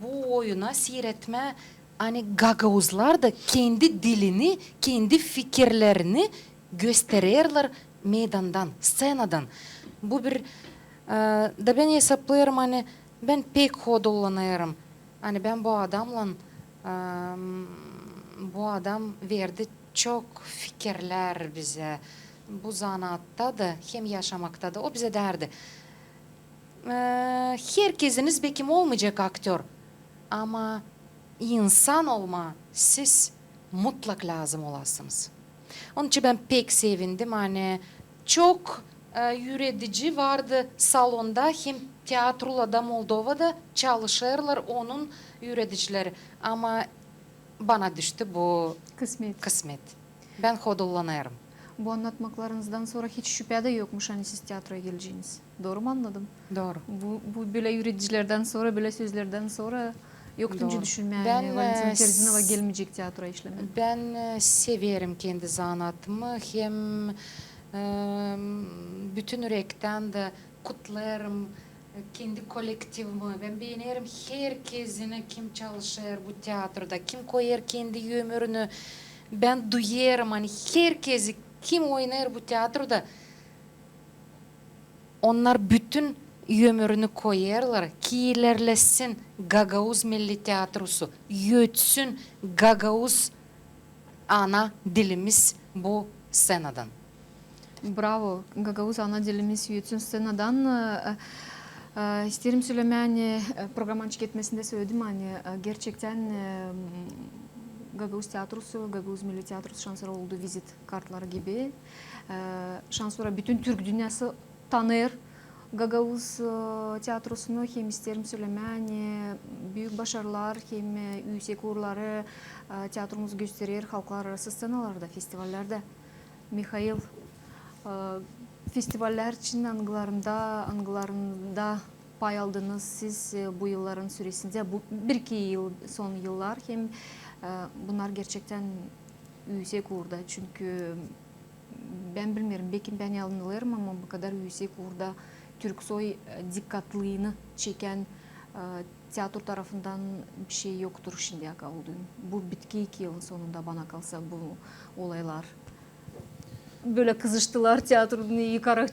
bu oyuna seyretme. Hani Gagauzlar da kendi dilini, kendi fikirlerini gösterirler meydandan, scenadan. Bu bir da ben hesaplıyorum hani ben pek hodullanıyorum. Hani ben bu adamla bu adam verdi çok fikirler bize. bu zanatta da hem yaşamakta da o bize derdi. Herkesiniz bekim olmayacak aktör ama insan olma siz mutlak lazım olasınız. Onun için ben pek sevindim. Hani çok yüretici vardı salonda. Hem tiyatroda Moldova'da çalışırlar onun yöneticileri. Ama bana düştü bu kısmet. Ben hodullanırım. Bu anlatmaklarınızdan sonra hiç şüphe de yokmuş hani siz tiyatroya geleceğiniz. Doğru mu anladım? Doğru. Bu böyle yürüticilerden sonra, böyle sözlerden sonra yoktunca Doğru. düşünme Ben, yani. Valentina Terzinova gelmeyecek tiyatroya işlemeye. Ben severim kendi zanatımı. Hem bütün yürekten de kutlarım kendi kolektivimi. Ben beğenirim herkesini kim çalışır bu tiyatroda, kim koyar kendi ömrünü. Ben duyarım hani herkesi kim oynar bu tiyatroda. Onlar bütün ömrünü koyarlar ki ilerlesin Gagauz Milli Tiyatrosu, yötsün Gagauz ana dilimiz bu scenadan. Bravo. Gagauz ana dilimiz yötsün scenadan. İsterim söylemeye hani programın çıketmesinde söyledim hani gerçekten Gagauz Tiyatrosu, Gagauz Milli Tiyatrosu şansları oldu vizit kartları gibi. Şanslara bütün Türk dünyası tanır. Gagauz tiyatrosunu hem isterim söylemeye hani büyük başarılar hem yüksek uğurları tiyatromuz gösterir halklar arası scenalarda, festivallerde. Mikhail, festivaller için angılarında pay aldınız siz bu yılların süresinde, bu bir iki yıl son yıllar hem bunlar gerçekten yüksek uğurda çünkü ben bilmiyorum belki ben yanılırım ama bu kadar yüksek uğurda Türksoy dikkatliliğini çeken tiyatro tarafından bir şey yoktur şimdiye kadar. Bu bitki 2 yılın sonunda bana kalsa bu olaylar. Böyle kızıştılar tiyatronun yukarı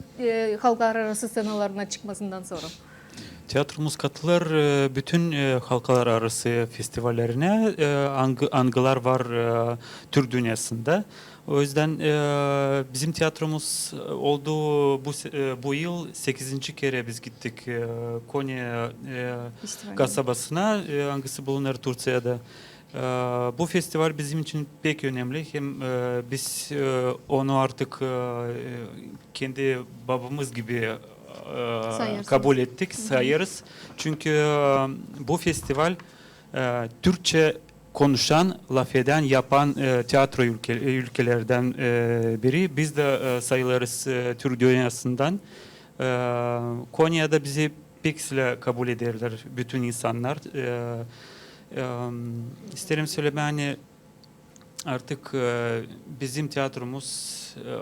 halklar arası scenalarına çıkmasından sonra. Tiyatromuz katılır bütün halklar arası festivallerine. Angılar var Türk dünyasında. O yüzden bizim tiyatromuz oldu bu yıl 8. kere biz gittik Konya kasabasına. Angısı bulunur Türkiye'de. Bu festival bizim için pek önemli. Hem biz onu artık kendi babamız gibi kabul ettik, sayarız. Çünkü bu festival Türkçe konuşan, laf eden, yapan tiyatro ülkelerden biri. Biz de sayılırız Türk dünyasından. Konya'da bizi pek kabul ederler bütün insanlar. İsterim söylemeye hani artık bizim tiyatromuz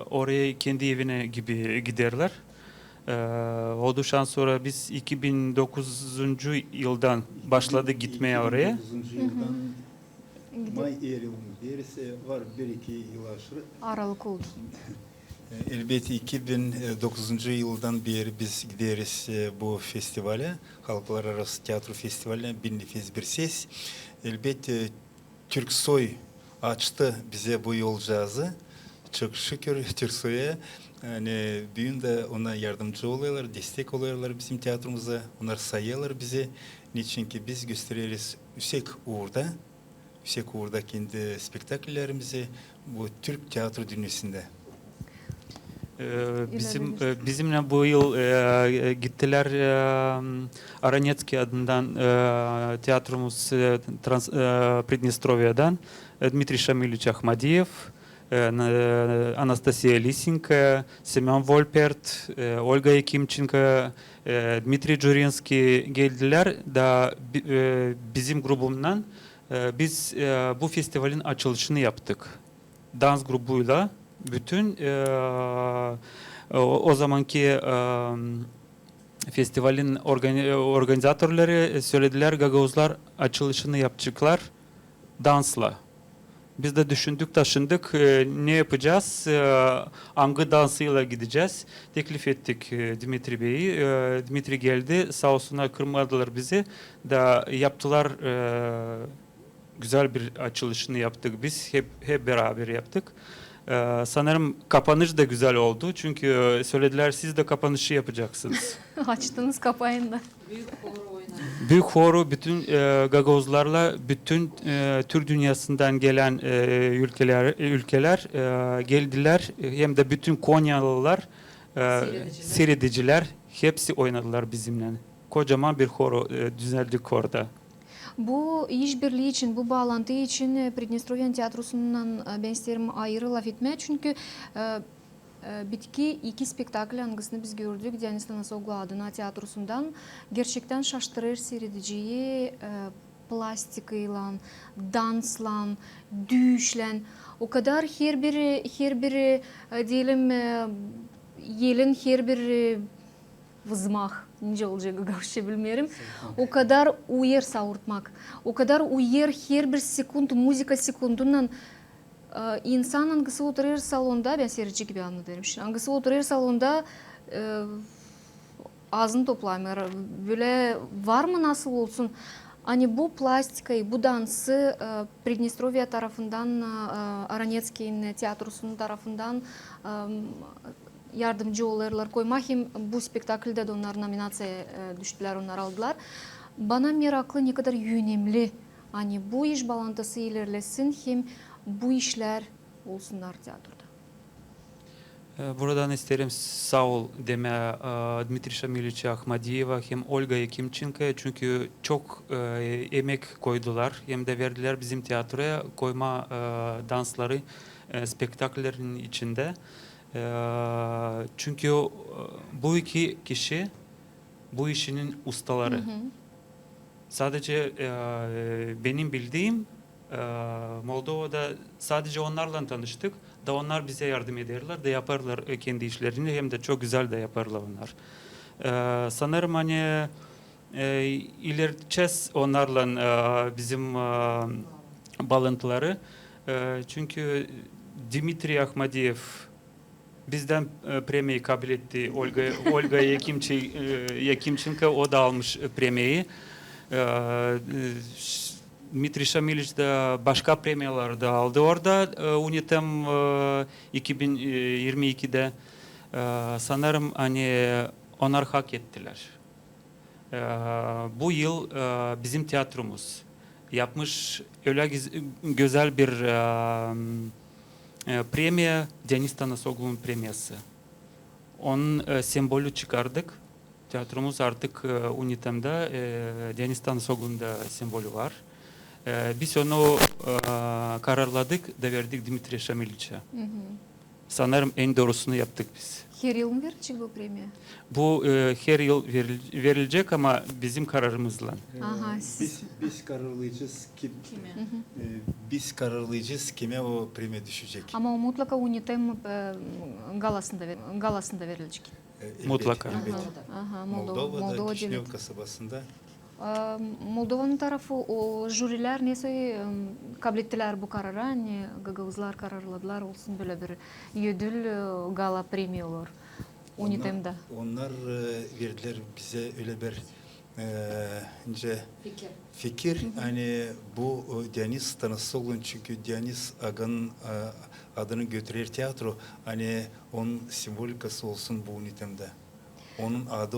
oraya kendi evine gibi giderler. Olduktan sonra biz 2009. yıldan başladı gitmeye oraya. 2009. yıldan May Eylül derisi var 1-2 yıl aşırı. Aralık oldu. Elbette 2009. yıldan beri biz gideriz bu festivale. Halklar Arası Tiyatro Festivali'ne bir nefes bir ses. Elbette Türksoy açtı bize bu yolcağızı. Çok şükür Türksoy'a. Yani büyün de ona yardımcı oluyorlar, destek oluyorlar bizim tiyatromuza. Onlar sayıyorlar bizi. Niçin ki biz gösteririz yüksek uğurda. Yüksek uğurda kendi spektakellerimizi bu Türk tiyatro dünyasında. Bizimle bu yıl gittiler Aranetski adından tiyatromuz Pridnestrovye'den Dmitri Şamiliç Ahmadiyev, Anastasiya Lisinka, Semyon Volpert, Olga Yakimchenko, Dmitri Jurinski geldiler da bizim grubumdan biz bu festivalin açılışını yaptık. Dans grubuyla bütün o zamanki festivalin organizatörleri söylediler Gagauzlar açılışını yapacaklar dansla. Biz de düşündük taşındık ne yapacağız? Angı dansıyla gideceğiz. Teklif ettik Dimitri Bey'i. Dimitri geldi sağ olsunlar kırmadılar bizi. Da yaptılar güzel bir açılışını yaptık biz. Hep beraber yaptık. Sanırım kapanış da güzel oldu. Çünkü söylediler siz de kapanışı yapacaksınız. Açtınız kapayın da. Büyük horo bütün Gagavuzlarla bütün Türk dünyasından gelen ülkeler geldiler. Hem de bütün Konyalılar, seyrediciler hepsi oynadılar bizimle. Kocaman bir horo düzenledik orada. Bu işbirliği için, bu bağlantı için Pridnestrovyan Tiyatrosu'ndan ben isterim ayrı laf etmeye. Çünkü bitki iki spektakl angısını biz gördük. Deniz Tanasoglu adına tiyatrosundan. Gerçekten şaştırır seyrediciyi plastikayla, dansla, düşle. O kadar her biri diyelim yelin her bir vızmak. Nice olacak Gagavuzca bilmiyorum. O kadar uyar savurtmak. O kadar uyar her bir sekund, müzika sekundundan insan angısı oturur salonda, ben seyirci gibi anlatıyorum. Angısı oturur salonda ağzını toplayamıyor. Böyle var mı nasıl olsun? Hani bu plastikayı, bu dansı Pridnestrovya tarafından, Aranetski'nin tiyatrosunun tarafından yardımcı olurlar. Koymahim bu spektaklde de onlar nominasyaya düştüler, onlar aldılar. Bana meraklı ne kadar önemli. Hani bu iş bağlantısı ilerlesin hem bu işler olsunlar tiyatroda. Buradan isterim sağ ol deme Dmitri Şamiliç'e Ahmadiyeva hem Olga Yakimçenko'ya çünkü çok emek koydular hem de verdiler bizim tiyatroya koyma dansları spektaklerin içinde. Çünkü bu iki kişi bu işinin ustaları. Sadece benim bildiğim Moldova'da sadece onlarla tanıştık da onlar bize yardım ederler de yaparlar kendi işlerini hem de çok güzel de yaparlar onlar. Sanırım hani ilerleyeceğiz onlarla bizim bağlantıları. Çünkü Dmitri Akhmadiyev bizden premiyi kabul etti. Olga Yakimçenko o da almış premiyi. Dmitri Şamiliç de başka premiyalar da aldı orada. Unitem 2022'de sanırım hani onlar hak ettiler. Bu yıl bizim tiyatromuz yapmış öyle güzel bir premie Deniz Tanasoglu'nun premiyası. Onun sembolü çıkardık. Tiyatromuz artık Unitem'de Deniz Tanasoglu'nun da sembolü var. Biz onu kararladık da verdik Dmitri Şamiliç'e. Sanırım en doğrusunu yaptık biz. Her yıl mı verecek bu premiye? Bu her yıl verilecek ama bizim kararımızla. Aha, Biz kararlayacağız biz kararlayacağız kime o premi düşecek. ama o mutlaka Unitem galasında verilecek. Mutlaka. Aha, Moldova'da Moldova Kişinev devleti. kasabasında. Moldova'nın tarafı o jüriler neyse kabul ettiler bu karara. Hani Gagavuzlar kararladılar olsun böyle bir ödül gala premii olur. Unitem'de. Onlar verdiler bize öyle bir fikir. Hani bu Deniz Tanasoglu'nun çünkü Deniz Aga'nın adını götürür tiyatro. Hani onun simbolikası olsun bu Unitem'de. Onun adı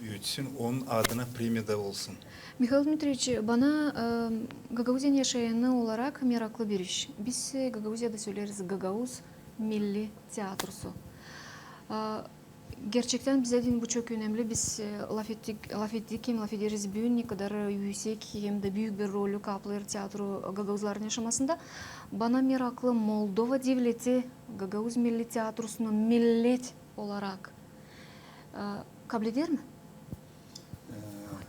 yürütsün, onun adına premie de olsun. Mikhail Dmitrievich, bana Gagavuzyan yaşayanı olarak meraklı bir iş. Biz Gagavuzya'da söyleriz Gagavuz Milli Tiyatrosu. Gerçekten bize de bu çok önemli. Biz laf ettik hem laf ederiz bugün ne kadar yüksek hem de büyük bir rolü kaplar tiyatro Gagavuzların yaşamasında. Bana meraklı Moldova devleti Gagavuz Milli Tiyatrosu'nu millet olarak kabul eder mi?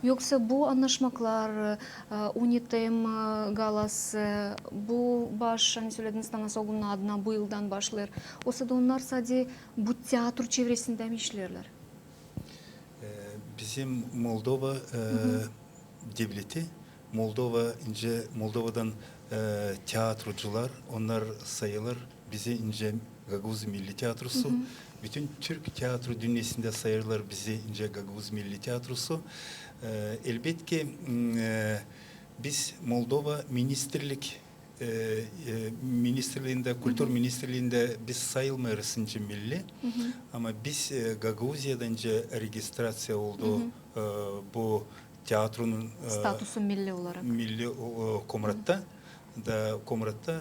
Yoksa bu anlaşmalar, Unitem galası, bu hani söylediğiniz Tanasoglu'nun adına bu yıldan başlar. Olsa da onlar sadece bu tiyatro çevresinde mi işlerler? Bizim Moldova devleti, Moldova'dan tiyatrocular, onlar sayılır. Bize Gagavuz Milli Tiyatrosu. Bütün Türk tiyatro dünyasında sayılır bize Gagavuz Milli Tiyatrosu. Elbette ki biz Moldova ministerlik Ministerliğinde, Kültür Ministerliğinde biz sayılmıyoruz ince milli. Ama biz Gagavuzya'dan önce registrasyon oldu bu tiyatronun Statusu milli olarak. milli komratta da komratta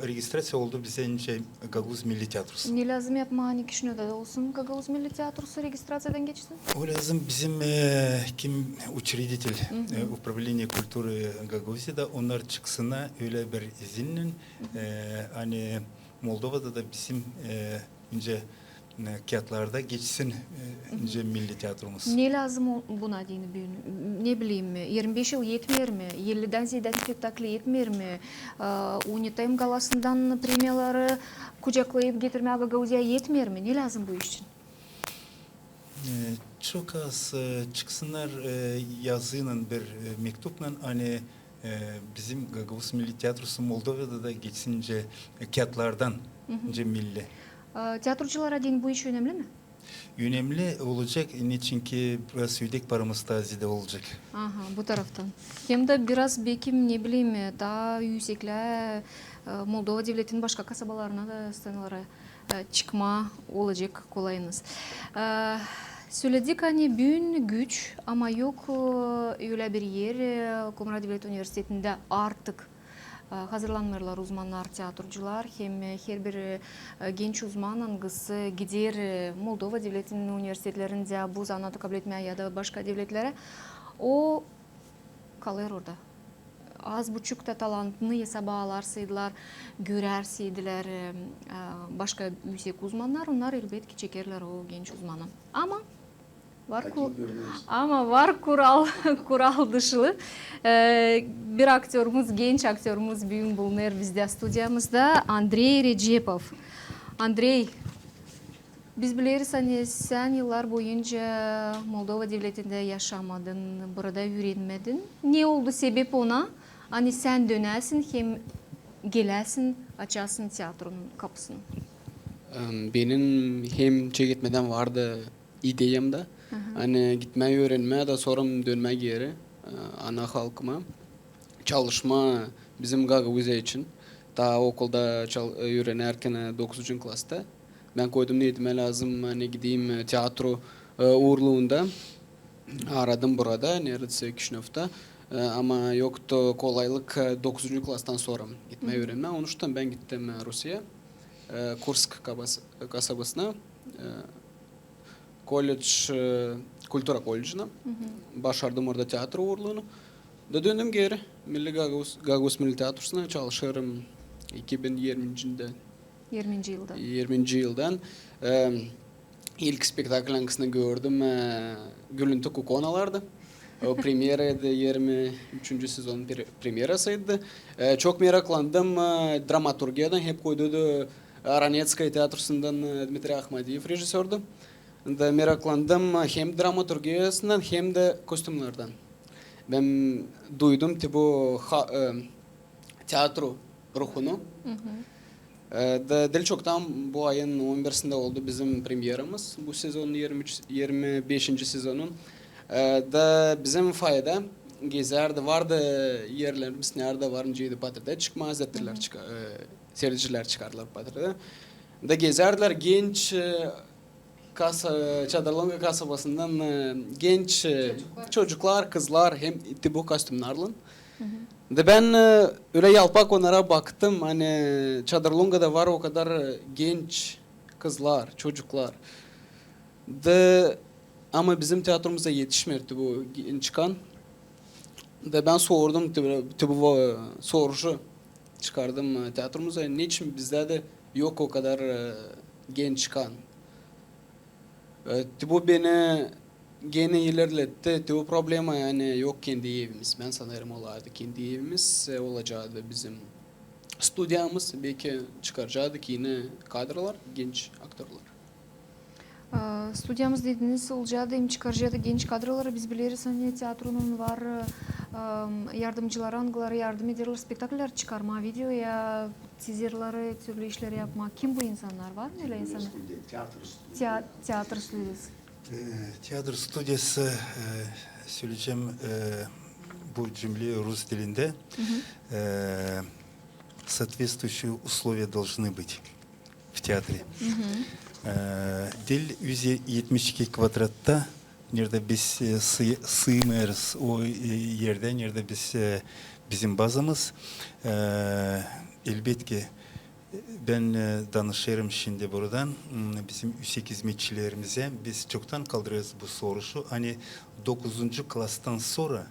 registrasyon oldu bize ince Gagavuz Milli Tiyatrosu. Ne lazım yapmani kişinin de olsun Gagavuz Milli Tiyatrosu registrasyondan geçsin? O lazım bizim kim учредитель управления культуры Gagavuzya'da onlar çıksına öyle bir izinle hani Moldova'da da bizim ince kağıtlarda geçsin ince milli tiyatromuz. Ne lazım buna diyeyim ne bileyim 25 yıl yetmiyor mi? 50'den ziyade spektakli yetmiyor mi? Unitayım galasından premiyaları kucaklayıp getirmeye Gagavuzya'ya yetmiyor mi? Ne lazım bu iş için? Çok az çıksınlar yazıyla bir mektupla hani bizim Gagavuz Milli Tiyatrosu Moldova'da da geçsince kağıtlardan ince milli. Tiyatroculara din bu iş önemli mi? Önemli olacak çünkü biraz yedek paramız tazide olacak. Aha, bu taraftan. Hem de biraz belki ne bileyim daha yüksekle Moldova devletinin başka kasabalarına da scenalara çıkma olacak kolayınız. Söyledik hani büyün güç ama yok öyle bir yer Komra Devlet Üniversitesi'nde artık hazırlanmıyorlar uzmanlar, tiyatrocular. Hem her bir genç uzman angısı gider Moldova Devleti'nin üniversitelerinde bu zanatı kabul etmeye ya da başka devletlere. O kalır orada. Az buçuk da talantını hesaba alarsaydılar, görerseydiler başka yüksek uzmanlar, onlar elbette çekerler o genç uzmanı. Ama var kural dışı. Bir aktörümüz, genç aktörümüz bugün bulunuyor bizde stüdyamızda Andrei Recepov. Andrei, biz biliriz hani sen yıllar boyunca Moldova devletinde yaşamadın, burada öğrenmedin. Ne oldu sebep ona? Hani sen dönersin hem gelesin, açarsın tiyatronun kapısını. Benim hem gitmeden vardı ideyam da. Hani gitmeyi öğrenmeye de sonra dönme geri ana halkıma. Çalışma bizim Gagavuzya için. Daha okulda öğrenirken 9. klasta. Ben koydum niyetime lazım hani gideyim tiyatro uğurluğunda. Aradım burada neredeyse Kişinev'de. Ama yoktu kolaylık 9. klastan sonra gitmeyi öğrenme. Onun için ben gittim Rusya'ya. Kursk kasabasına. Колледж, Kültüra Koleji'ne. Başardım orada tiyatro uğurluğunu. Da döndüm geri. Gagavuz Milli Tiyatrosu'na çalışırım 2020'de. 20. yıldan. İlk spektakl ankısını gördüm. Gülüntü Kukonalar'da. O premieraydı 23. sezon premierasıydı. Çok meraklandım. Dramaturgiyadan hep koydu Aranetskaya Tiyatrosu'ndan Dmitri Akhmadiyev rejisördü. Da meraklandım hem dramaturgiyasından hem de kostümlerden. Ben duydum bu tiyatro ruhunu. Del çoktan bu ayın 11'sinde oldu bizim premierimiz. Bu sezonun 25. sezonun. Da bizim fayda gezerdi vardı yerlerimiz nerede varıncıydı Patra'da çıkmaz ettiler seyirciler çıkardılar Patra'da. Da gezerdiler genç Çadırlonga kasabasından genç çocuklar, kızlar hem bu kostümlerle. De ben öyle yalpak onlara baktım hani Çadırlonga'da var o kadar genç kızlar, çocuklar. De ama bizim tiyatromuza yetişmiyordu bu çıkan. De ben sordum bu sorucu çıkardım tiyatromuza niçin bizde de yok o kadar genç çıkan. Bu beni gene ilerletti. Bu problema yani yok kendi evimiz. Ben sanırım olaydı kendi evimiz olacaktı bizim stüdyamız. Belki çıkaracaktık yine kadrolar, genç aktörler. Stüdyamız dediniz olacaktı hem çıkaracaktı genç kadroları. Biz biliriz hani tiyatronun var yardımcıları, angıları yardım ederler, spektaküller çıkarma, videoya, tizerleri, türlü işleri yapma. Kim bu insanlar var mı öyle insanlar? Tiyatro stüdyası. Tiyatro stüdyası söyleyeceğim bu cümleyi Rus dilinde соответствующие условия должны быть в teatре. Dil 172 kvadratta nerede biz sığmıyoruz o yerde, nerede biz bizim bazamız. Elbette ben danışırım şimdi buradan bizim üstteki hizmetçilerimize. Biz çoktan kaldırıyoruz bu sorusu. Hani 9. klastan sonra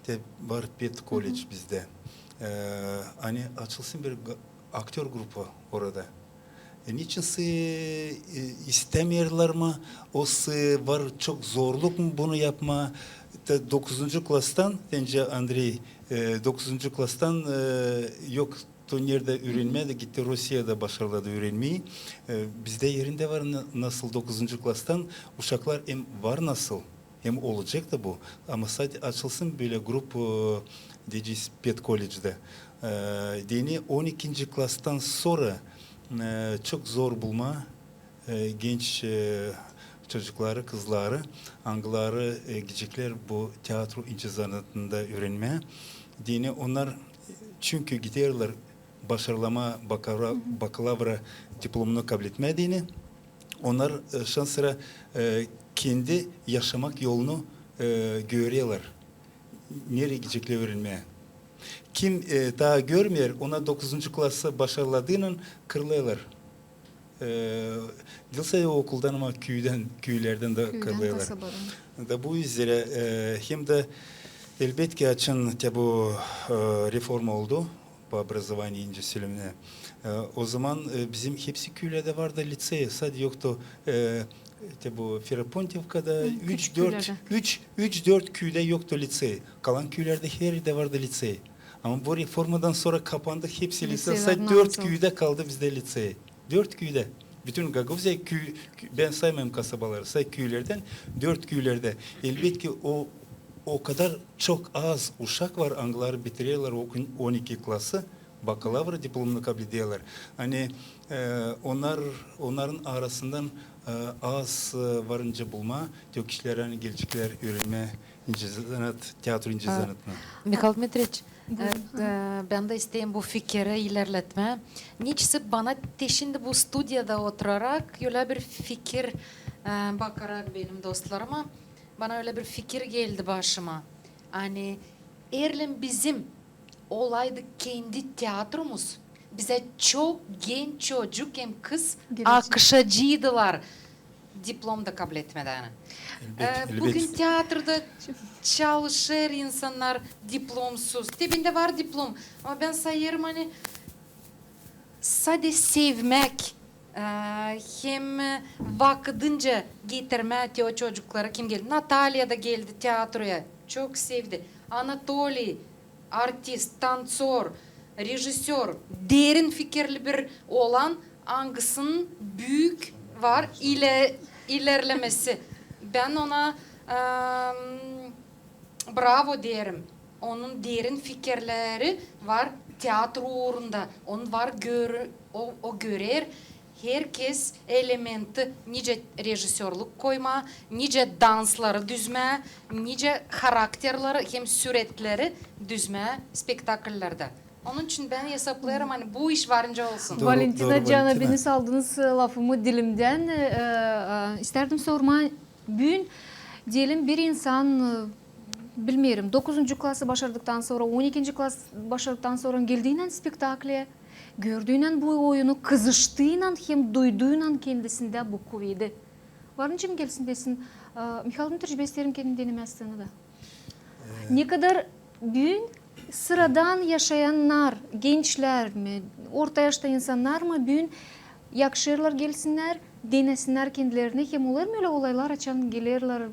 de var Pet College bizde. Hani açılsın bir aktör grubu orada. Niçin istemiyorlar mı? O var çok zorluk mu bunu yapma? 9. klastan bence Andrei 9. klastan yok nerede öğrenmeye de gitti Rusya'da başarılı öğrenmeyi. Bizde yerinde var nasıl 9. klastan uşaklar hem var nasıl hem olacak da bu. Ama sadece açılsın böyle grup diyeceğiz Pet College'de. Dini 12. klastan sonra çok zor bulma genç çocukları, kızları, angları gidecekler bu tiyatro ince sanatında öğrenmeye. Dini onlar çünkü gidiyorlar başarılama bakalavra diplomunu kabul etmediğini, onlar şanslara kendi yaşamak yolunu görüyorlar. Nereye gidecekler öğrenmeye. Kim daha görmüyor, ona 9. klasa başarıladığının kırılıyorlar. Dilse okuldan ama köylerden de kırılıyorlar. Da bu üzere hem de elbette açın bu reform oldu. Bu образование ince söylemine. O zaman bizim hepsi köylerde vardı liseye. Sadece yoktu bu Ferapontivka'da 3-4 köyde yoktu lisey. Kalan köylerde her yerde vardı lisey. Ama bu reformadan sonra kapandı hepsi lise. Sadece 4 köyde kaldı bizde lisey. 4 köyde. Bütün Gagavuzya ben saymam kasabaları. Say köylerden 4 köylerde. Elbette ki o kadar çok az uşak var. Anglar bitiriyorlar 12 klası. Bakalavra diplomunu kabul ediyorlar. Hani onların arasından az varınca bulma, diyor kişiler hani gelecekler öğrenme ince sanat, tiyatro ince sanatına. Mikhail Dmitrievich, ben de isteyeyim bu fikri ilerletme. Niçisi bana şimdi bu stüdyoda oturarak öyle bir fikir bakarak benim dostlarıma bana öyle bir fikir geldi başıma. Hani eğer bizim olaydı kendi tiyatromuz bize çok genç çocuk hem kız akışacıydılar diplomda kabul etmeden. Bugün tiyatroda çalışır insanlar diplomsuz. Tebinde var diplom ama ben sayarım hani sadece sevmek hem vakıdınca getirmek o çocuklara kim geldi? Natalya da geldi tiyatroya. Çok sevdi. Anatoli, artist, dansör, rejisör, derin fikirli bir olan hangisinin büyük var ilerlemesi. Ben ona bravo derim. Onun derin fikirleri var tiyatro uğrunda. On var o görer. Herkes elementi nice rejisörlük koyma, nice dansları düzme, nice karakterleri hem süretleri düzme spektaküllerde. Onun için ben hesaplarım hani bu iş varınca olsun. Valentina Cana beni saldınız lafımı dilimden. İsterdim sorma. Bugün diyelim bir insan bilmiyorum 9. klası başardıktan sonra 12. klas başardıktan sonra geldiğinden spektakle gördüğünden bu oyunu kızıştığıyla hem duyduğuyla kendisinde bu kuvveti. Varınca mı gelsin desin? Mikhail Dmitrievich isterim kendim denemezsini de. Ne kadar bugün sıradan yaşayanlar, gençler mi, orta yaşta insanlar mı bugün yakışırlar gelsinler, denesinler kendilerini. Hem olur mu öyle olaylar açan gelirler.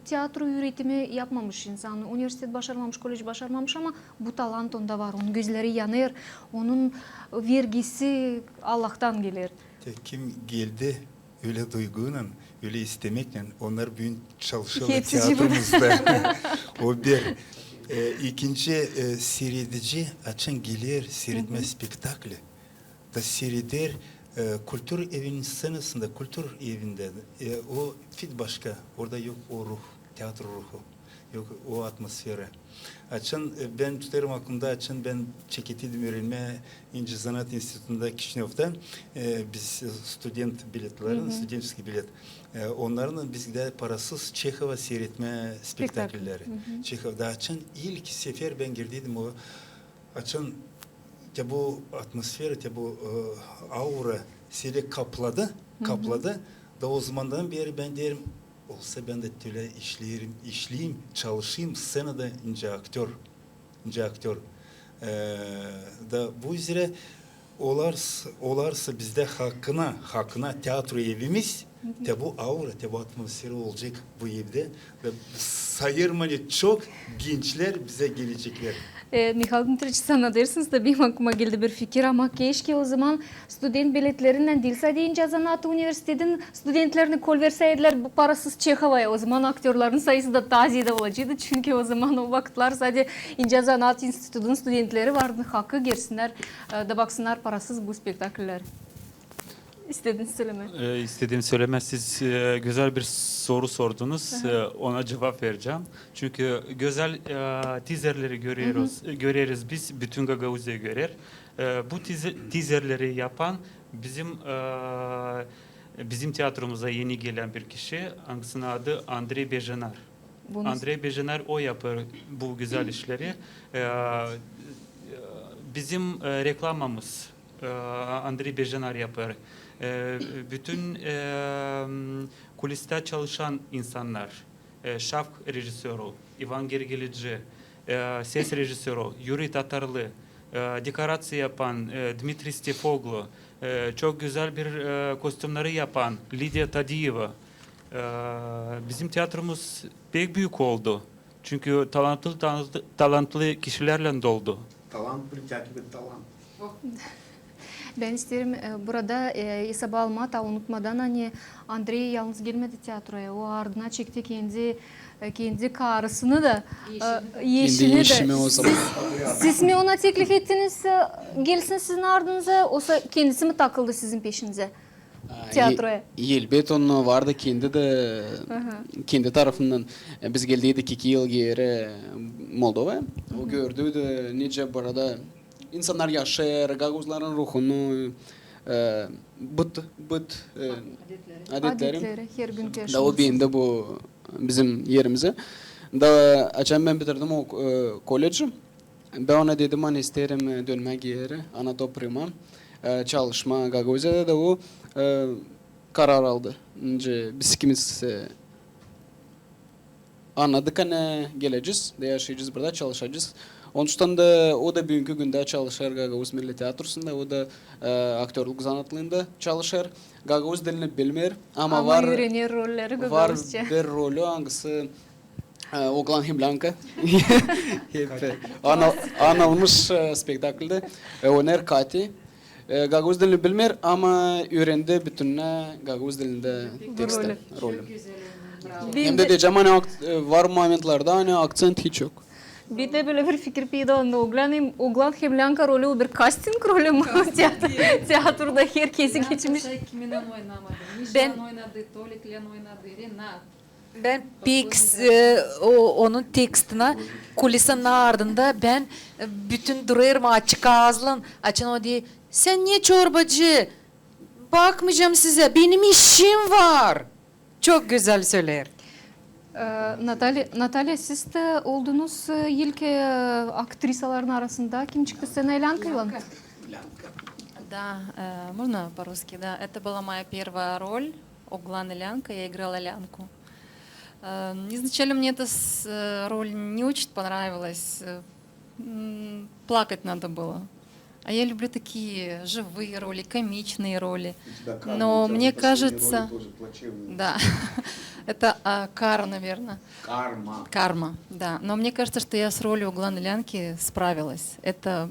Tiyatro üretimi yapmamış insan, üniversite başarmamış, kolej başarmamış ama bu talant onda var. Onun gözleri yanır, onun vergisi Allah'tan gelir. Kim geldi öyle duyguyla, öyle istemekle onlar bugün çalışıyorlar Hepsi tiyatromuzda. O bir. İkinci seyredici açan gelir, seyretme spektakli. Da seyreder kültür evinin scenasında, kültür evinde o fit başka. Orada yok o ruh, tiyatro ruhu. yok o atmosfera. Açın ben tutarım aklımda açın ben çeketiydim öğrenme İnci Sanat Enstitüsü'nde Kişinev'de biz student biletlerin, studentski bilet. Onların bizde parasız Çehova seyretme spektakelleri. Çehov'da açın ilk sefer ben girdiydim o açın ya bu atmosfer ya bu aura seni kapladı da o zamandan beri ben derim olsa ben de öyle işleyeyim, çalışayım scenada ince aktör. Da bu üzere olarsa bizde hakkına tiyatro evimiz te bu aura, te bu atmosferi olacak bu evde ve sayırmacı çok gençler bize gelecekler. Mihail Dmitrievich sana dersiniz de benim aklıma geldi bir fikir ama keşke o zaman student biletlerinden Dilsa deyince Zanatı Üniversitesi'nin studentlerini kol verseydiler bu parasız Çehova'ya. O zaman aktörlerin sayısı da taziyede olacaktı. Çünkü o zaman o vakitler sadece İnce Zanat Enstitüsü'nün studentleri vardı. Hakkı girsinler da baksınlar parasız bu spektaküller. İstediğiniz söyleme. İstediğim söyleme. Siz güzel bir soru sordunuz. Ona cevap vereceğim. Çünkü güzel teaserleri görüyoruz biz. Bütün Gagauzya görür. Bu teaserleri yapan bizim tiyatromuza yeni gelen bir kişi. Angisinin adı Andrei Bejenar. Andrei Bejenar o yapar bu güzel işleri. Bizim reklamımız Andrei Bejenar yapar. Bütün kuliste çalışan insanlar, şarkı rejisörü, Ivan Gergelici, ses rejisörü, Yuri Tatarlı, dekorasyon yapan Dmitri Stefoglu, çok güzel bir kostümleri yapan Lidia Tadiyeva. Bizim tiyatromuz pek büyük oldu. Çünkü talantlı kişilerle doldu. Талант притягивает талант. Ben isterim burada hesaba alma ta unutmadan hani Andrei yalnız gelmedi tiyatroya. O ardına çekti kendi karısını da yeşini yeşimi o de. zaman. Siz mi ona teklif ettiniz gelsin sizin ardınıza yoksa kendisi mi takıldı sizin peşinize tiyatroya? Elbet onun vardı kendi tarafından. Biz geldiydik 2 yıl geri Moldova. O gördüydü nice burada insanlar yaşar, Gaguzların ruhunu, adetleri. Her günkü Da yaşamı. o bindi bu bizim yerimize. Da açan ben bitirdim o koleji. Ben ona dedim hani isterim dönmek yeri, ana toprağıma çalışma Gagauza'da da o karar aldı. Biz ikimiz anladık hani geleceğiz, yaşayacağız burada, çalışacağız. Ondan da o da bugünkü günde çalışır Gagauz Milli Tiyatrosu'nda, o da aktörlük zanatlığında çalışır. Gagauz dilini bilmiyor ama var öğrenir rolleri var Gagauzca. bir rolü hangisi Oğlan Himlanka. Hep anılmış spektaklde oynar Kati. Gagauz dilini bilmiyor ama öğrendi bütününe Gagauz dilinde tekste rolü. Hem de diyeceğim hani var momentlarda hani akcent hiç yok. Bir de böyle bir fikir peyda oldu. Oğlan Hemlanka rolü o bir casting rolü mü? Tiyatroda herkesi geçmiş. Kimin oynamadı? Ben- Nişan oynadı, Tolik Len oynadı, Renat. Ben onun tekstine kulisin ardında ben bütün duruyorum açık ağızlan. Açın o diye sen niye çorbacı? Bakmayacağım size benim işim var. Çok güzel söyler. Natalya siz de oldunuz ilk aktrisaların arasında. Kim çıktı sana Elanka? Да, можно по-русски, да. Это была моя первая роль, Оглан Лянка, я играла Лянку. Изначально мне эта роль не очень понравилась, плакать надо было. А я люблю такие живые роли, комичные роли. Но мне кажется, да, это Кара, наверное. Карма, да. Но мне кажется, что я с ролью Оглана Лянки справилась. Это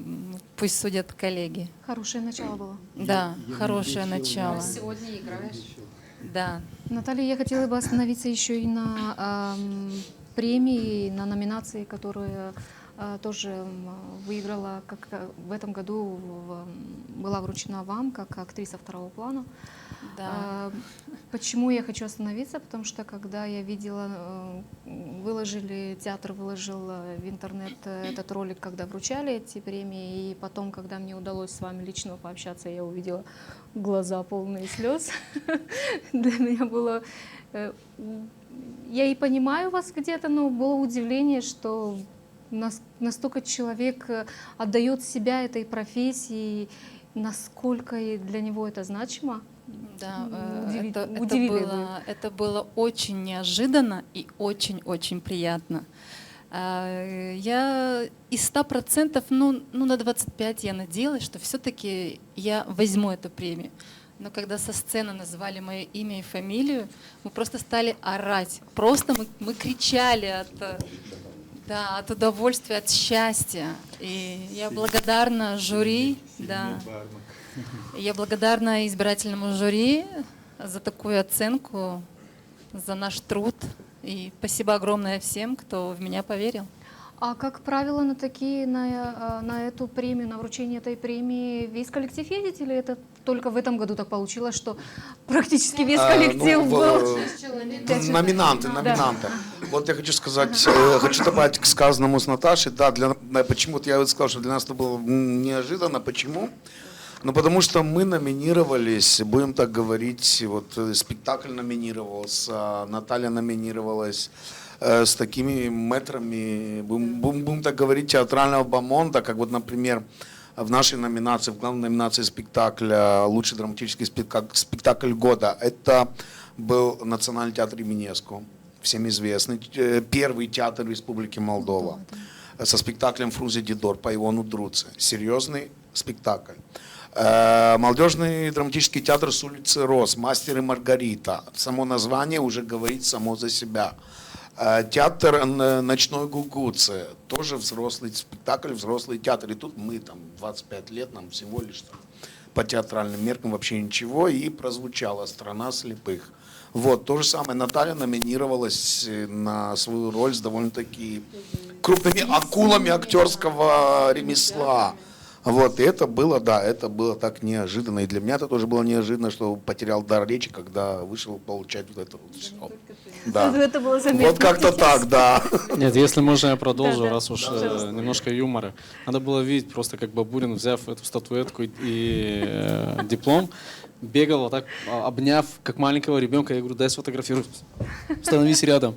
пусть судят коллеги. Хорошее начало было. Да, хорошее начало. Сегодня играешь. Да. Наталья, я хотела бы остановиться еще и на премии, на номинации, которые тоже выиграла, как в этом году была вручена вам как актриса второго плана. Да. Почему я хочу остановиться? Потому что когда я видела, театр выложил в интернет этот ролик, когда вручали эти премии, и потом, когда мне удалось с вами лично пообщаться, я увидела глаза полные слез. Для меня было... Я и понимаю вас где-то, но было удивление, что настолько человек отдает себя этой профессии, насколько для него это значимо. Да, удивили это было очень неожиданно и очень-очень приятно. Я из 100%, ну на 25 я надеялась, что все-таки я возьму эту премию. Но когда со сцены назвали мое имя и фамилию, мы просто стали орать. Просто мы кричали от удовольствия, от счастья. И я благодарна жюри, да. Я благодарна избирательному жюри за такую оценку, за наш труд. И спасибо огромное всем, кто в меня поверил. А как правило, на эту премию, на вручение этой премии весь коллектив едет, или это только в этом году так получилось, что практически весь коллектив был? Номинанты. Вот я хочу сказать, хочу добавить к сказанному с Наташей. Да, почему-то я сказал, что для нас это было неожиданно. Почему? Ну, потому что мы номинировались, будем так говорить, вот спектакль номинировался, Наталья номинировалась с такими метрами, будем так говорить, театрального бомонда, как вот, например, в нашей номинации, в главной номинации спектакля «Лучший драматический спектакль года», это был Национальный театр имени Еско, всем известный, первый театр Республики Молдова, со спектаклем «Фрунзе Дидор» по Ивону Друце, серьезный спектакль. Молодежный драматический театр с улицы Рос, «Мастер и Маргарита». Само название уже говорит само за себя. Театр «Ночной Гугуцы», тоже взрослый спектакль, взрослый театр. И тут мы, 25 лет, нам всего лишь по театральным меркам вообще ничего. И прозвучала «Страна слепых». Вот, то же самое. Наталья номинировалась на свою роль с довольно-таки крупными акулами актерского ремесла. Вот, и это было так неожиданно. И для меня это тоже было неожиданно, что потерял дар речи, когда вышел получать вот это вот все. Да. Это было заметно. Вот как-то так, да. Нет, если можно, я продолжу, раз уж немножко юмора. Надо было видеть просто, как Бабурин, взяв эту статуэтку и диплом, бегал вот так, обняв, как маленького ребенка. Я говорю, дай сфотографируй, становись рядом.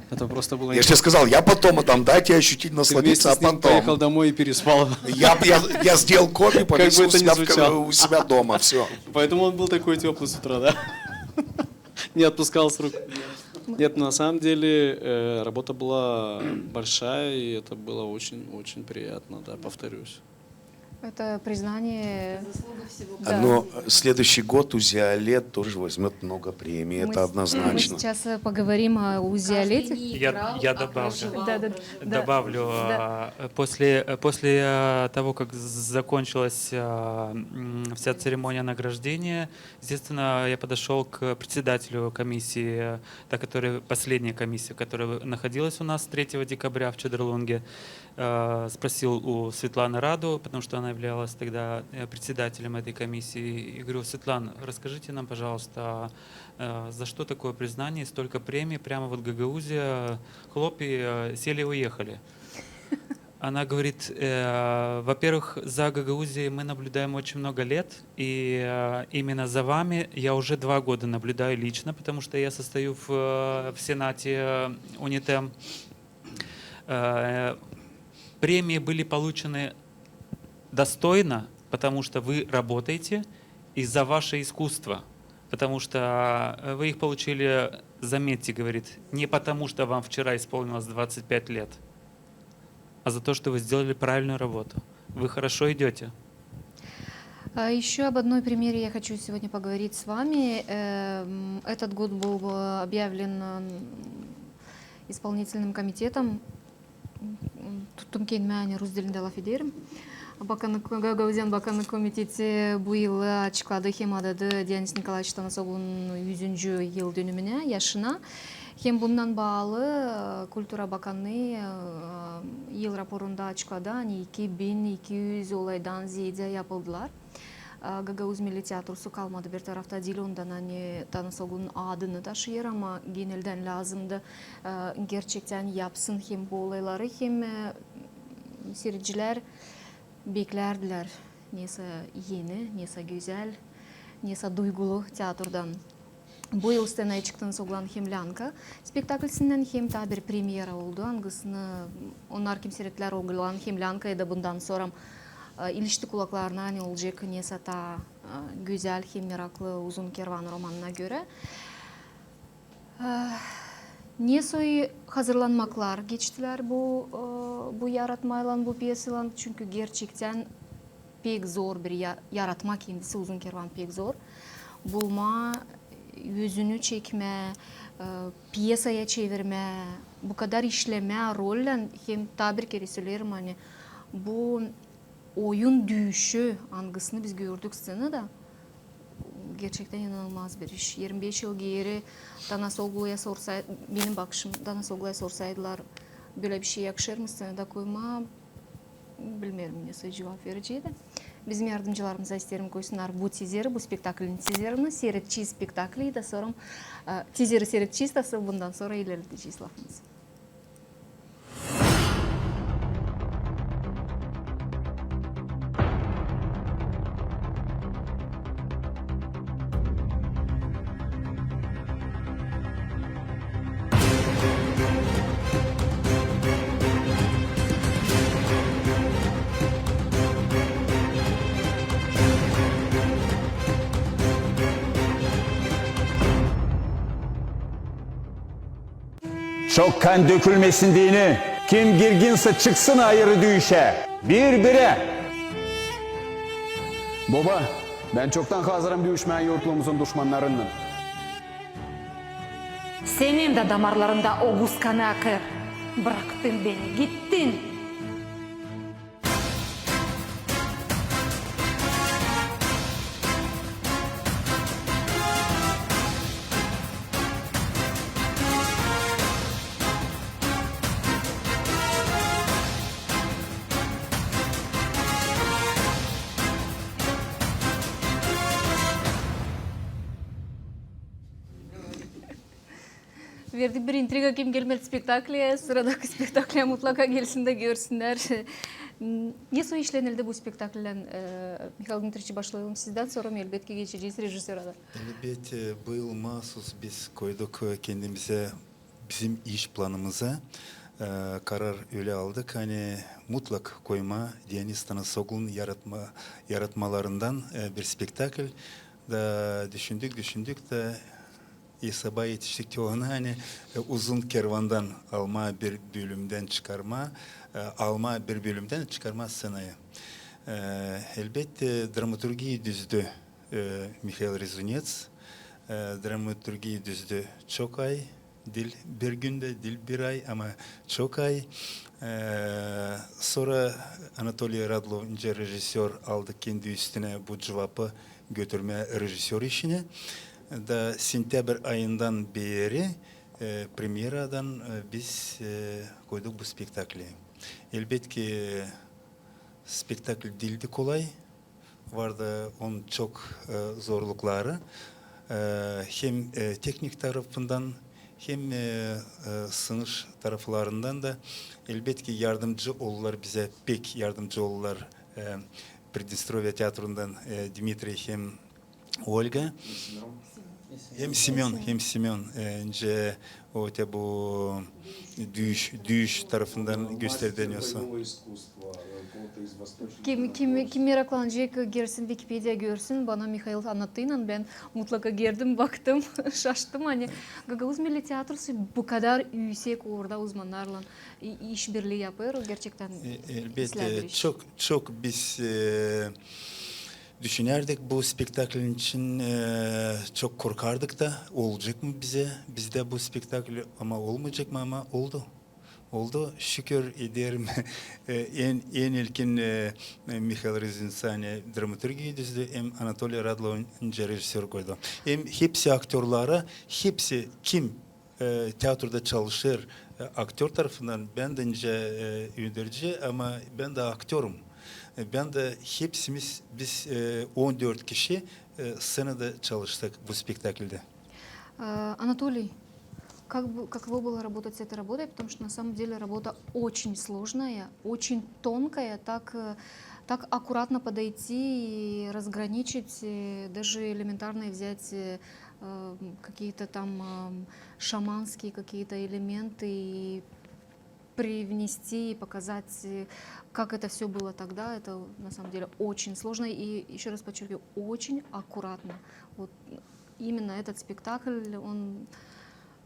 Это просто было... Я же тебе сказал, я потом отдам, дайте ощутить, насладиться, а потом... поехал домой и переспал. Я сделал копию, повесил у себя дома, все. Поэтому он был такой теплый с утра, да? Не отпускал с рук. Нет, на самом деле работа была большая, и это было очень-очень приятно, да, повторюсь. Это признание... Но следующий год Узиалет тоже возьмет много премий, это однозначно. Мы сейчас поговорим о Узиалете. Я добавлю. После того, как закончилась вся церемония награждения, естественно, я подошел к председателю комиссии, последняя комиссия, которая находилась у нас 3 декабря в Чедерлунге, спросил у Светланы Раду, потому что она являлась тогда председателем этой комиссии, и говорю: Светлана, расскажите нам, пожалуйста, за что такое признание, столько премий, прямо вот в Гагаузии, хлопья сели и уехали. Она говорит: во-первых, за Гагаузией мы наблюдаем очень много лет, и именно за вами я уже 2 года наблюдаю лично, потому что я состою в Сенате УНИТЭМ. Премии были получены достойно, потому что вы работаете, и за ваше искусство. Потому что вы их получили, заметьте, говорит, не потому что вам вчера исполнилось 25 лет, а за то, что вы сделали правильную работу. Вы хорошо идете. Еще об одной примере я хочу сегодня поговорить с вами. Этот год был объявлен исполнительным комитетом Тумкейн мәне Руздельнде Лафидерим. Гагаузиян Баканлык комитеті бұйыл ачыклады Хемадады Денис Николаевич Танасоглунун 100 жыл дөнүмүнө, яшына. Hem bundan bağlı Kültüra Bakanlığı yıl raporunda açıkladı. Hani 2200 olaydan ziyade yapıldılar. Gagauz Milli Tiyatrosu kalmadı bir tarafta değil, ondan hani Tanasog'un adını taşıyor ama genelden lazımdı gerçekten yapsın hem bu olayları hem seyirciler beklerdiler. Neyse yeni, neyse güzel, neyse duygulu tiyatrodan. Bu yıl scenaya çıktığınız olan Hemlyanka spektaklisinden hem ta bir premiera oldu. Hangisini onlar kim seyrettiler olan Hemlyanka'ya da bundan sonra ilişti kulaklarına ne olacak neyse ta güzel hem meraklı uzun kervan romanına göre. Neyse hazırlanmaklar geçtiler bu yaratmayla, bu piyasalan çünkü gerçekten pek zor bir yaratma kendisi uzun kervan pek zor. Bulma, yüzünü çekme, piyasaya çevirme, bu kadar işleme, rolle hem tabir kere söylerim hani bu oyun düşüşü hangisini biz gördük scenada gerçekten inanılmaz bir iş. 25 yıl geri Tanasoglu'ya sorsaydı, benim bakışım Tanasoglu'ya sorsaydılar böyle bir şey yakışır mı scenada koyma bilmiyorum nasıl cevap vereceğiydi. Bizim yardımcılarımıza isterim koysunlar bu tizeri, bu spektaklin tizerini, seyredeceğiz spektakli da sonra tizeri seyredeceğiz da bundan sonra ilerleteceğiz lafımızı. Çok kan dökülmesin dini. Kim girginse çıksın ayrı düşe. Bir bire. Baba, ben çoktan hazırım dövüşmeye yurtlumuzun düşmanlarından. Senin de damarlarında o buz kanı akır. Bıraktın beni, gittin. Verdi bir intriga kim gelmedi spektakliye, sıradaki spektakliye mutlaka gelsin de görsünler. Nasıl işlenildi bu spektaklen? Mikhail Dmitrievich başlayalım sizden, sonra elbette geçeceğiz rejisöre de. Elbette bu yıl mahsus biz koyduk kendimize, bizim iş planımıza karar öyle aldık. Hani mutlak koyma Deniz Tanasoglu'nun yaratmalarından bir spektakl da düşündük de İsab'a yetiştik ki onu hani uzun kervandan alma bir bölümden çıkarma, alma bir bölümden çıkarma scenayı. Elbette dramaturgiyi düzdü Mikhail Rezunets. Dramaturgiyi düzdü çok ay, dil bir günde, dil bir ay ama çok ay. Sonra Anatoly Radlo ince rejisör aldık kendi üstüne bu cevabı götürme rejisör işini. Da sentabr ayından beri premieradan biz koyduk bu spektakli. Elbette ki spektakl dildi kolay. Vardı onun çok zorlukları. Hem teknik tarafından hem sınır taraflarından da elbette ki yardımcı oldular bize, pek yardımcı oldular. Pridnestrovya Tiyatro'ndan Dimitri hem Olga. Hem Simeon önce o tabi bu düş tarafından gösteriliyorsa. Kim meraklanacak girsin Wikipedia görsün, bana Mikhail anlattığıyla ben mutlaka girdim baktım şaştım hani Gagauz Milli Tiyatrosu bu kadar yüksek orada uzmanlarla işbirliği yapıyor gerçekten. Elbette çok biz düşünerdik bu spektaklin için çok korkardık da olacak mı bizde bu spektakl ama olmayacak mı ama oldu şükür ederim. en ilkin Mikhail Rezunets dramaturgiyi düzdü hem Anatoly Radlo rejisör koydu. Hem hepsi aktörlara hepsi kim tiyatroda çalışır aktör tarafından ben de ince öğrenci ama ben de aktörüm. Ben de hepsimiz biz 14 kişi scenada çalıştık bu spektaкльде. Анатолий, каково было работать с этой работой? Потому что на самом деле работа очень сложная, очень тонкая, так аккуратно подойти и разграничить, даже элементарно взять какие-то там шаманские какие-то элементы и привнести и показать, как это все было тогда. Это на самом деле очень сложно и, еще раз подчеркиваю, очень аккуратно. Вот именно этот спектакль, он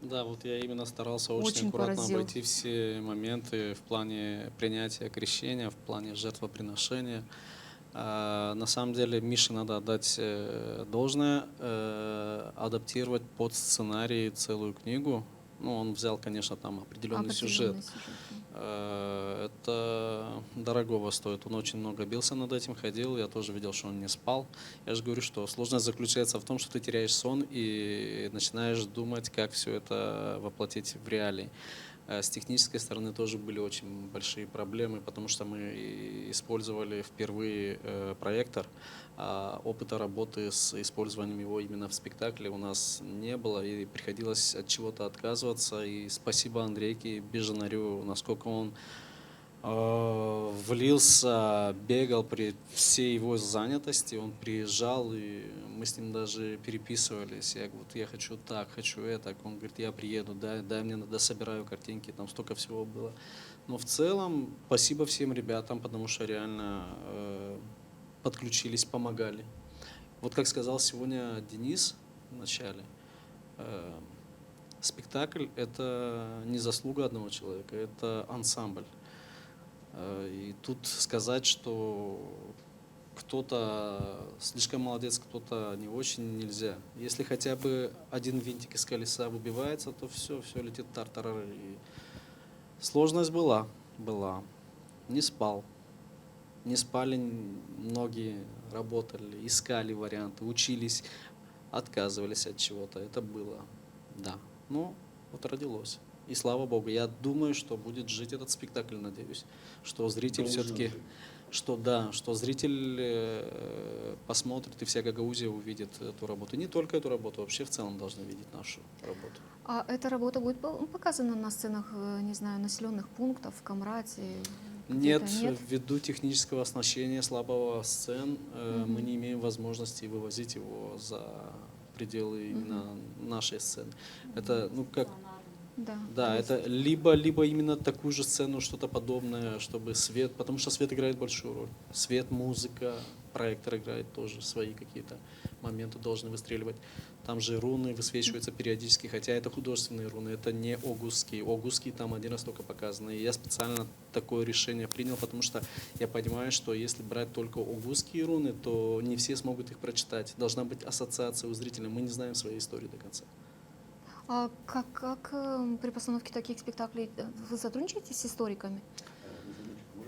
Да, вот я именно старался очень аккуратно поразил. обойти все моменты в плане принятия крещения, в плане жертвоприношения. На самом деле Мише надо отдать должное, адаптировать под сценарий целую книгу. Ну, он взял, конечно, там определенный сюжет. Это дорогого стоит. Он очень много бился над этим, ходил. Я тоже видел, что он не спал. Я же говорю, что сложность заключается в том, что ты теряешь сон и начинаешь думать, как все это воплотить в реалии. С технической стороны тоже были очень большие проблемы, потому что мы использовали впервые проектор, а опыта работы с использованием его именно в спектакле у нас не было, и приходилось от чего-то отказываться. И спасибо Андрейке Бежанарю, насколько он влился, бегал при всей его занятости, он приезжал, и мы с ним даже переписывались. Я говорю, я хочу так, хочу это. Он говорит, я приеду, дай мне, дособираю картинки, там столько всего было. Но в целом, спасибо всем ребятам, потому что реально подключились, помогали. Вот как сказал сегодня Денис в начале, спектакль — это не заслуга одного человека, это ансамбль. И тут сказать, что кто-то слишком молодец, кто-то не очень, нельзя. Если хотя бы один винтик из колеса выбивается, то все летит тартарары. И сложность была. Не спал. Не спали многие, работали, искали варианты, учились, отказывались от чего-то. Это было, да. Ну, вот родилось. И слава Богу, я думаю, что будет жить этот спектакль, надеюсь, что зритель все-таки, что зритель посмотрит и вся Гагаузия увидит эту работу. Не только эту работу, вообще в целом должны видеть нашу работу. А эта работа будет показана на сценах, не знаю, населенных пунктов, в Камрате? Нет, ввиду технического оснащения слабого сцен мы не имеем возможности вывозить его за пределы именно нашей сцены. Это, ну как... Да, это либо именно такую же сцену, что-то подобное, чтобы свет, потому что свет играет большую роль. Свет, музыка, проектор играет тоже свои какие-то моменты, должны выстреливать. Там же руны высвечиваются периодически, хотя это художественные руны, это не огузские. Огузские там один раз только показаны. И я специально такое решение принял, потому что я понимаю, что если брать только огузские руны, то не все смогут их прочитать. Должна быть ассоциация у зрителя. Мы не знаем своей истории до конца. А как при постановке таких спектаклей вы сотрудничаете с историками?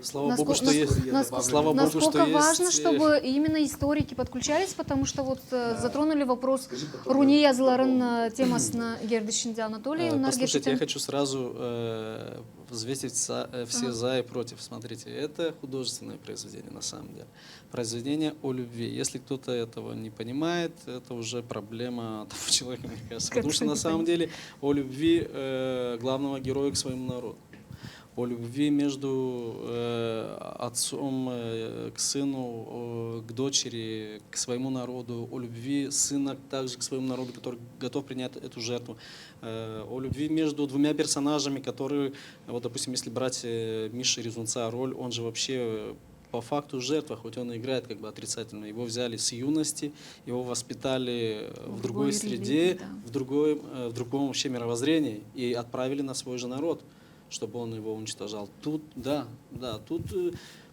Слава Богу, что есть. Насколько важно, чтобы именно историки подключались, потому что вот затронули вопрос руне языларын темасына Гердишинде Анатолий. Послушайте, я хочу сразу взвесить все за и против. Смотрите, это художественное произведение на самом деле. Произведение о любви. Если кто-то этого не понимает, это уже проблема того человека, мне кажется. Потому что на самом деле о любви главного героя к своему народу. О любви между отцом к сыну, к дочери, к своему народу, о любви сына также к своему народу, который готов принять эту жертву, о любви между двумя персонажами, которые, вот, допустим, если брать Миши Резунца роль, он же вообще по факту жертва, хоть он и играет как бы отрицательно. Его взяли с юности, его воспитали в другой среде, в другом вообще мировоззрении и отправили на свой же народ, чтобы он его уничтожал. Тут, тут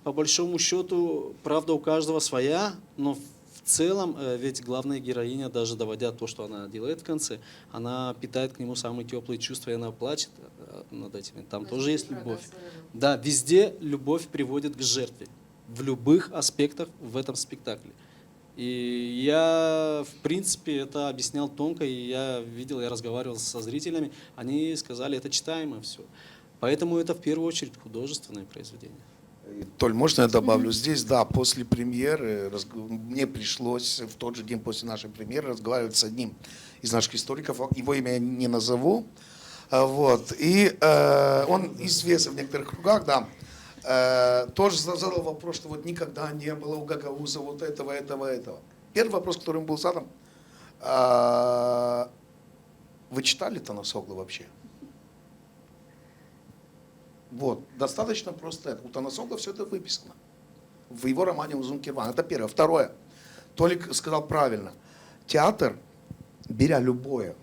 по большому счету правда у каждого своя, но в целом ведь главная героиня, даже доводя то, что она делает в конце, она питает к нему самые теплые чувства, и она плачет над этим. Там тоже есть любовь. Да, везде любовь приводит к жертве. В любых аспектах в этом спектакле. И я, в принципе, это объяснял тонко, и я видел, я разговаривал со зрителями, они сказали, это читаемо все. Поэтому это в первую очередь художественное произведение. Толь, можно я добавлю? Здесь, да, после премьеры, мне пришлось в тот же день после нашей премьеры разговаривать с одним из наших историков, его имя я не назову, вот, и он известен в некоторых кругах, да, тоже задал вопрос, что вот никогда не было у Гагауза вот этого. Первый вопрос, который ему был задан, вы читали Танасоглу вообще? Вот, достаточно просто это. У Танасогла все это выписано. В его романе «Узун Кирван». Это первое. Второе. Толик сказал правильно. Театр, беря любое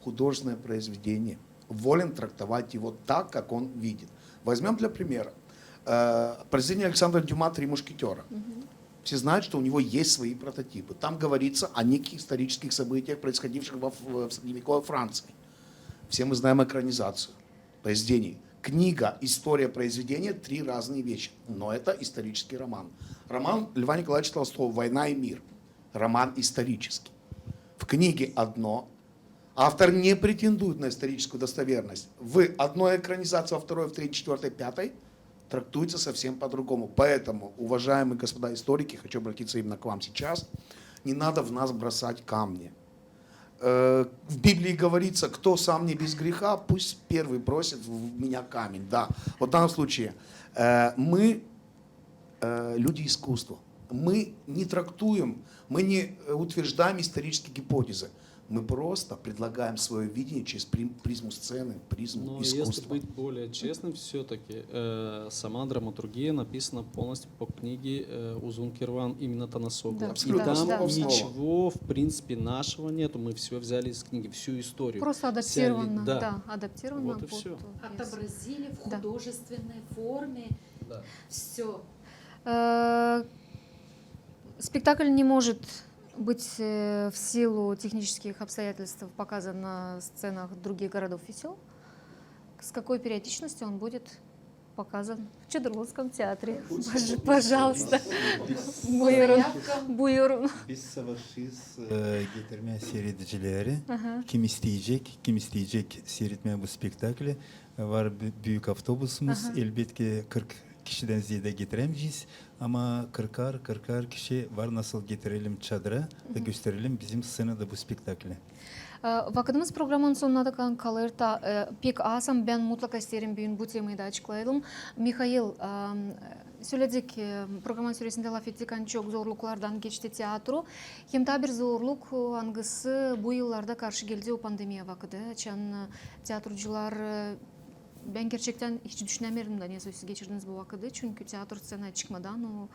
художественное произведение, волен трактовать его так, как он видит. Возьмем для примера. Произведение Александра Дюма «Три мушкетера». Все знают, что у него есть свои прототипы. Там говорится о неких исторических событиях, происходивших в средневековой Франции. Все мы знаем экранизацию произведений. Книга, история произведения – три разные вещи. Но это исторический роман. Роман Льва Николаевича Толстого «Война и мир». Роман исторический. В книге одно. Автор не претендует на историческую достоверность. В одной экранизации, во второй, в третьей, четвертой, пятой трактуется совсем по-другому. Поэтому, уважаемые господа историки, хочу обратиться именно к вам сейчас, не надо в нас бросать камни. В Библии говорится, кто сам не без греха, пусть первый бросит в меня камень. Да. Вот в данном случае мы люди искусства. Мы не трактуем, мы не утверждаем исторические гипотезы. Мы просто предлагаем свое видение через призму сцены, призму Но искусства. если быть более честным, все-таки сама драматургия написана полностью по книге «Узун Кирван» именно Танасоглу. Да, И там да. ничего, в принципе, нашего нету. Мы все взяли из книги, всю историю. Просто адаптировано. Да. Да, адаптировано. Вот и все. Отобразили в Да. художественной форме. Да. Все. Спектакль не может быть в силу технических обстоятельств показан на сценах других городов и сел. С какой периодичностью он будет показан в Чедрлонском театре? Пожалуйста. Buyurun. Biz savaşıyız getirme seyredicileri. Kim isteyecek seyretmeye bu spektakli. Var büyük avtobusumuz. Elbette 40 kişiden ziyade getiremeyeceğiz. Ama 40'ar kişi var, nasıl getirelim çadıra ve gösterelim bizim scenada bu spektakli. Вакытымыз программанын сонуна да калыр пек асам бен мутлака истерим бүйүн бу темайды ачыклайдым. Михаил, сөйледик программанын сүресинде лаф еттик анчок зорлуклардан кечти театру. Кемта бир зорлук ангысы бу жылларда каршы келди у пандемия вакыты. Чан театрчылар ben gerçekten hiç düşünemiyorum da neyse siz geçirdiniz bu vakıdı. Çünkü tiyatro scenaya çıkmadan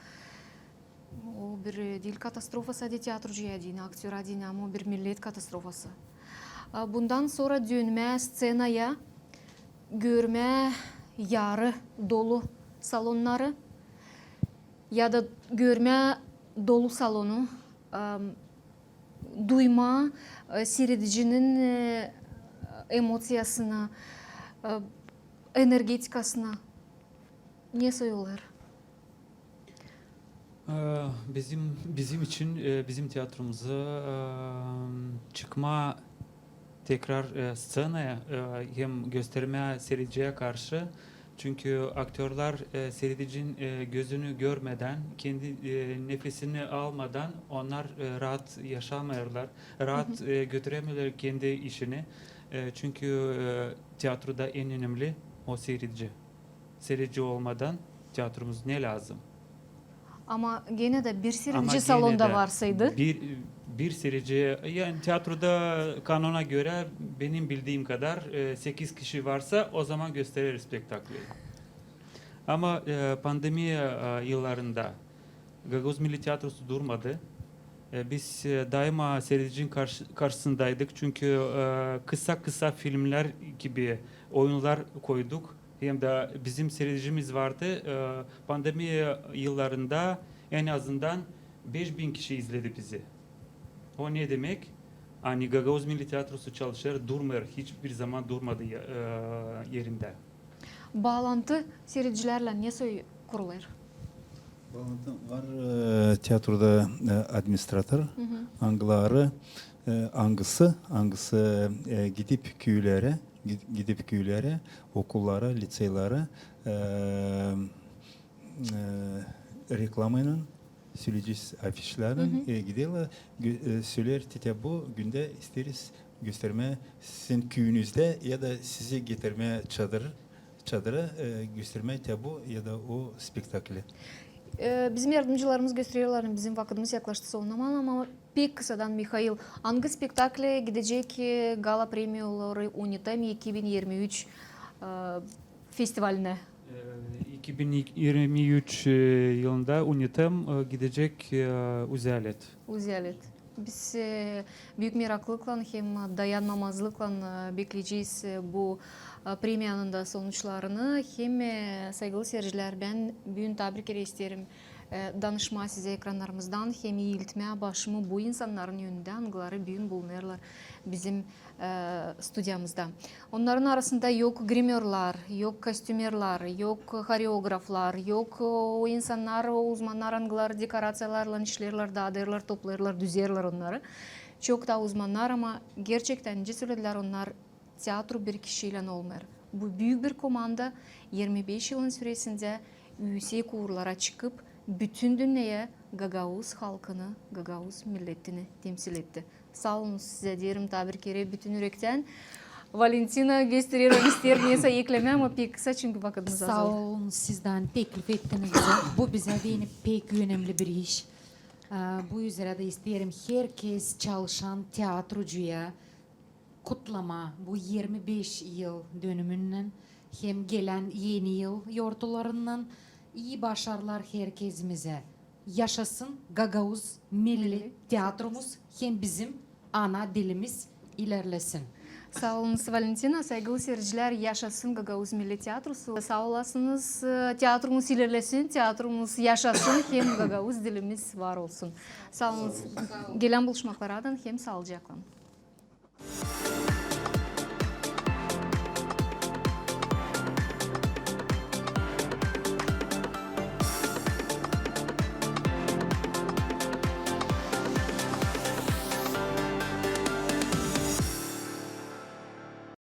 o bir dil katastrofası değil tiyatrocuya değil, aktör değil ama bir millet katastrofası. Bundan sonra dönme scenaya görme yarı dolu salonları ya da görme dolu salonu duyma seyredicinin emosyasına energetikasına ne söylüyorlar? Bizim için bizim tiyatromuza çıkma tekrar scenaya hem gösterme seyirciye karşı, çünkü aktörler seyircinin gözünü görmeden, kendi nefesini almadan onlar rahat yaşamıyorlar, rahat götüremiyorlar kendi işini. Çünkü tiyatroda en önemli o seyirci. Seyirci olmadan tiyatromuz ne lazım? Ama gene de bir seyirci salonda varsaydı. Bir seyirci, yani tiyatroda kanuna göre benim bildiğim kadar 8 kişi varsa o zaman gösterir spektakli. Ama pandemi yıllarında Gagavuz Milli Tiyatrosu durmadı. Biz daima seyircinin karşısındaydık. Çünkü kısa filmler gibi oyunlar koyduk. Hem de bizim seyircimiz vardı. Pandemi yıllarında en azından 5000 kişi izledi bizi. O ne demek? Hani Gagavuz Milli Tiyatrosu çalışır, durmuyor. Hiçbir zaman durmadı yerinde. Bağlantı seyircilerle nasıl kurulur? Var tiyatroda administratör, angıları, angısı gidip köylere, okullara, liseylara reklamının söyleyeceğiz afişlerin gidiyorlar. Söyler bu günde isteriz gösterme sizin köyünüzde ya da sizi getirme çadıra gösterme bu ya da o spektakli. Bizim yardımcılarımız gösteriyorlar. Bizim vaktimiz yaklaştı sonuna ama pek kısadan Mikhail. Hangi spektakle gidecek gala premiyaları UNITEM 2023 festivaline? 2023 yılında UNITEM gidecek Uzialet. Uzialet. Biz büyük meraklıkla hem dayanmamazlıkla bekleyeceğiz bu premiyanın da sonuçlarını. Hem saygılı seyirciler ben büyük tebrik isterim danışma size ekranlarımızdan hem eğiltmeye başımı bu insanların yönünde angıları büyük bulunurlar bizim stüdyamızda. Onların arasında yok grimörler, yok kostümerler, yok koreograflar, yok o insanlar, o uzmanlar angılar dekorasyonlarla işlerler, dağıdırlar, toplarlar, düzerler onları. Çok da uzmanlar ama gerçekten söylediler onlar tiyatro bir kişiyle olmuyor. Bu büyük bir komanda 25 yılın süresinde yüksek uğurlara çıkıp bütün dünyaya Gagauz halkını, Gagauz milletini temsil etti. Sağ olun size diyelim tebrik bütün yürekten. Valentina gösteriyorum ister neyse ekleme ama pek kısa çünkü vaktimiz azaldı. Sağ olun sizden teklif ettiniz bize. Bu bize benim pek önemli bir iş. Bu üzere de isterim herkes çalışan tiyatrocuya kutlama bu 25 yıl dönümünden hem gelen yeni yıl yortularından iyi başarılar herkesimize. Yaşasın Gagauz Milli Tiyatromuz hem bizim ana dilimiz ilerlesin. Sağ olun Valentina, saygılı seyirciler yaşasın Gagauz Milli Tiyatrosu. Sağ olasınız, tiyatromuz ilerlesin, tiyatromuz yaşasın hem Gagauz dilimiz var olsun. Sağ olun, gelen buluşmaklardan hem sağlıcakla.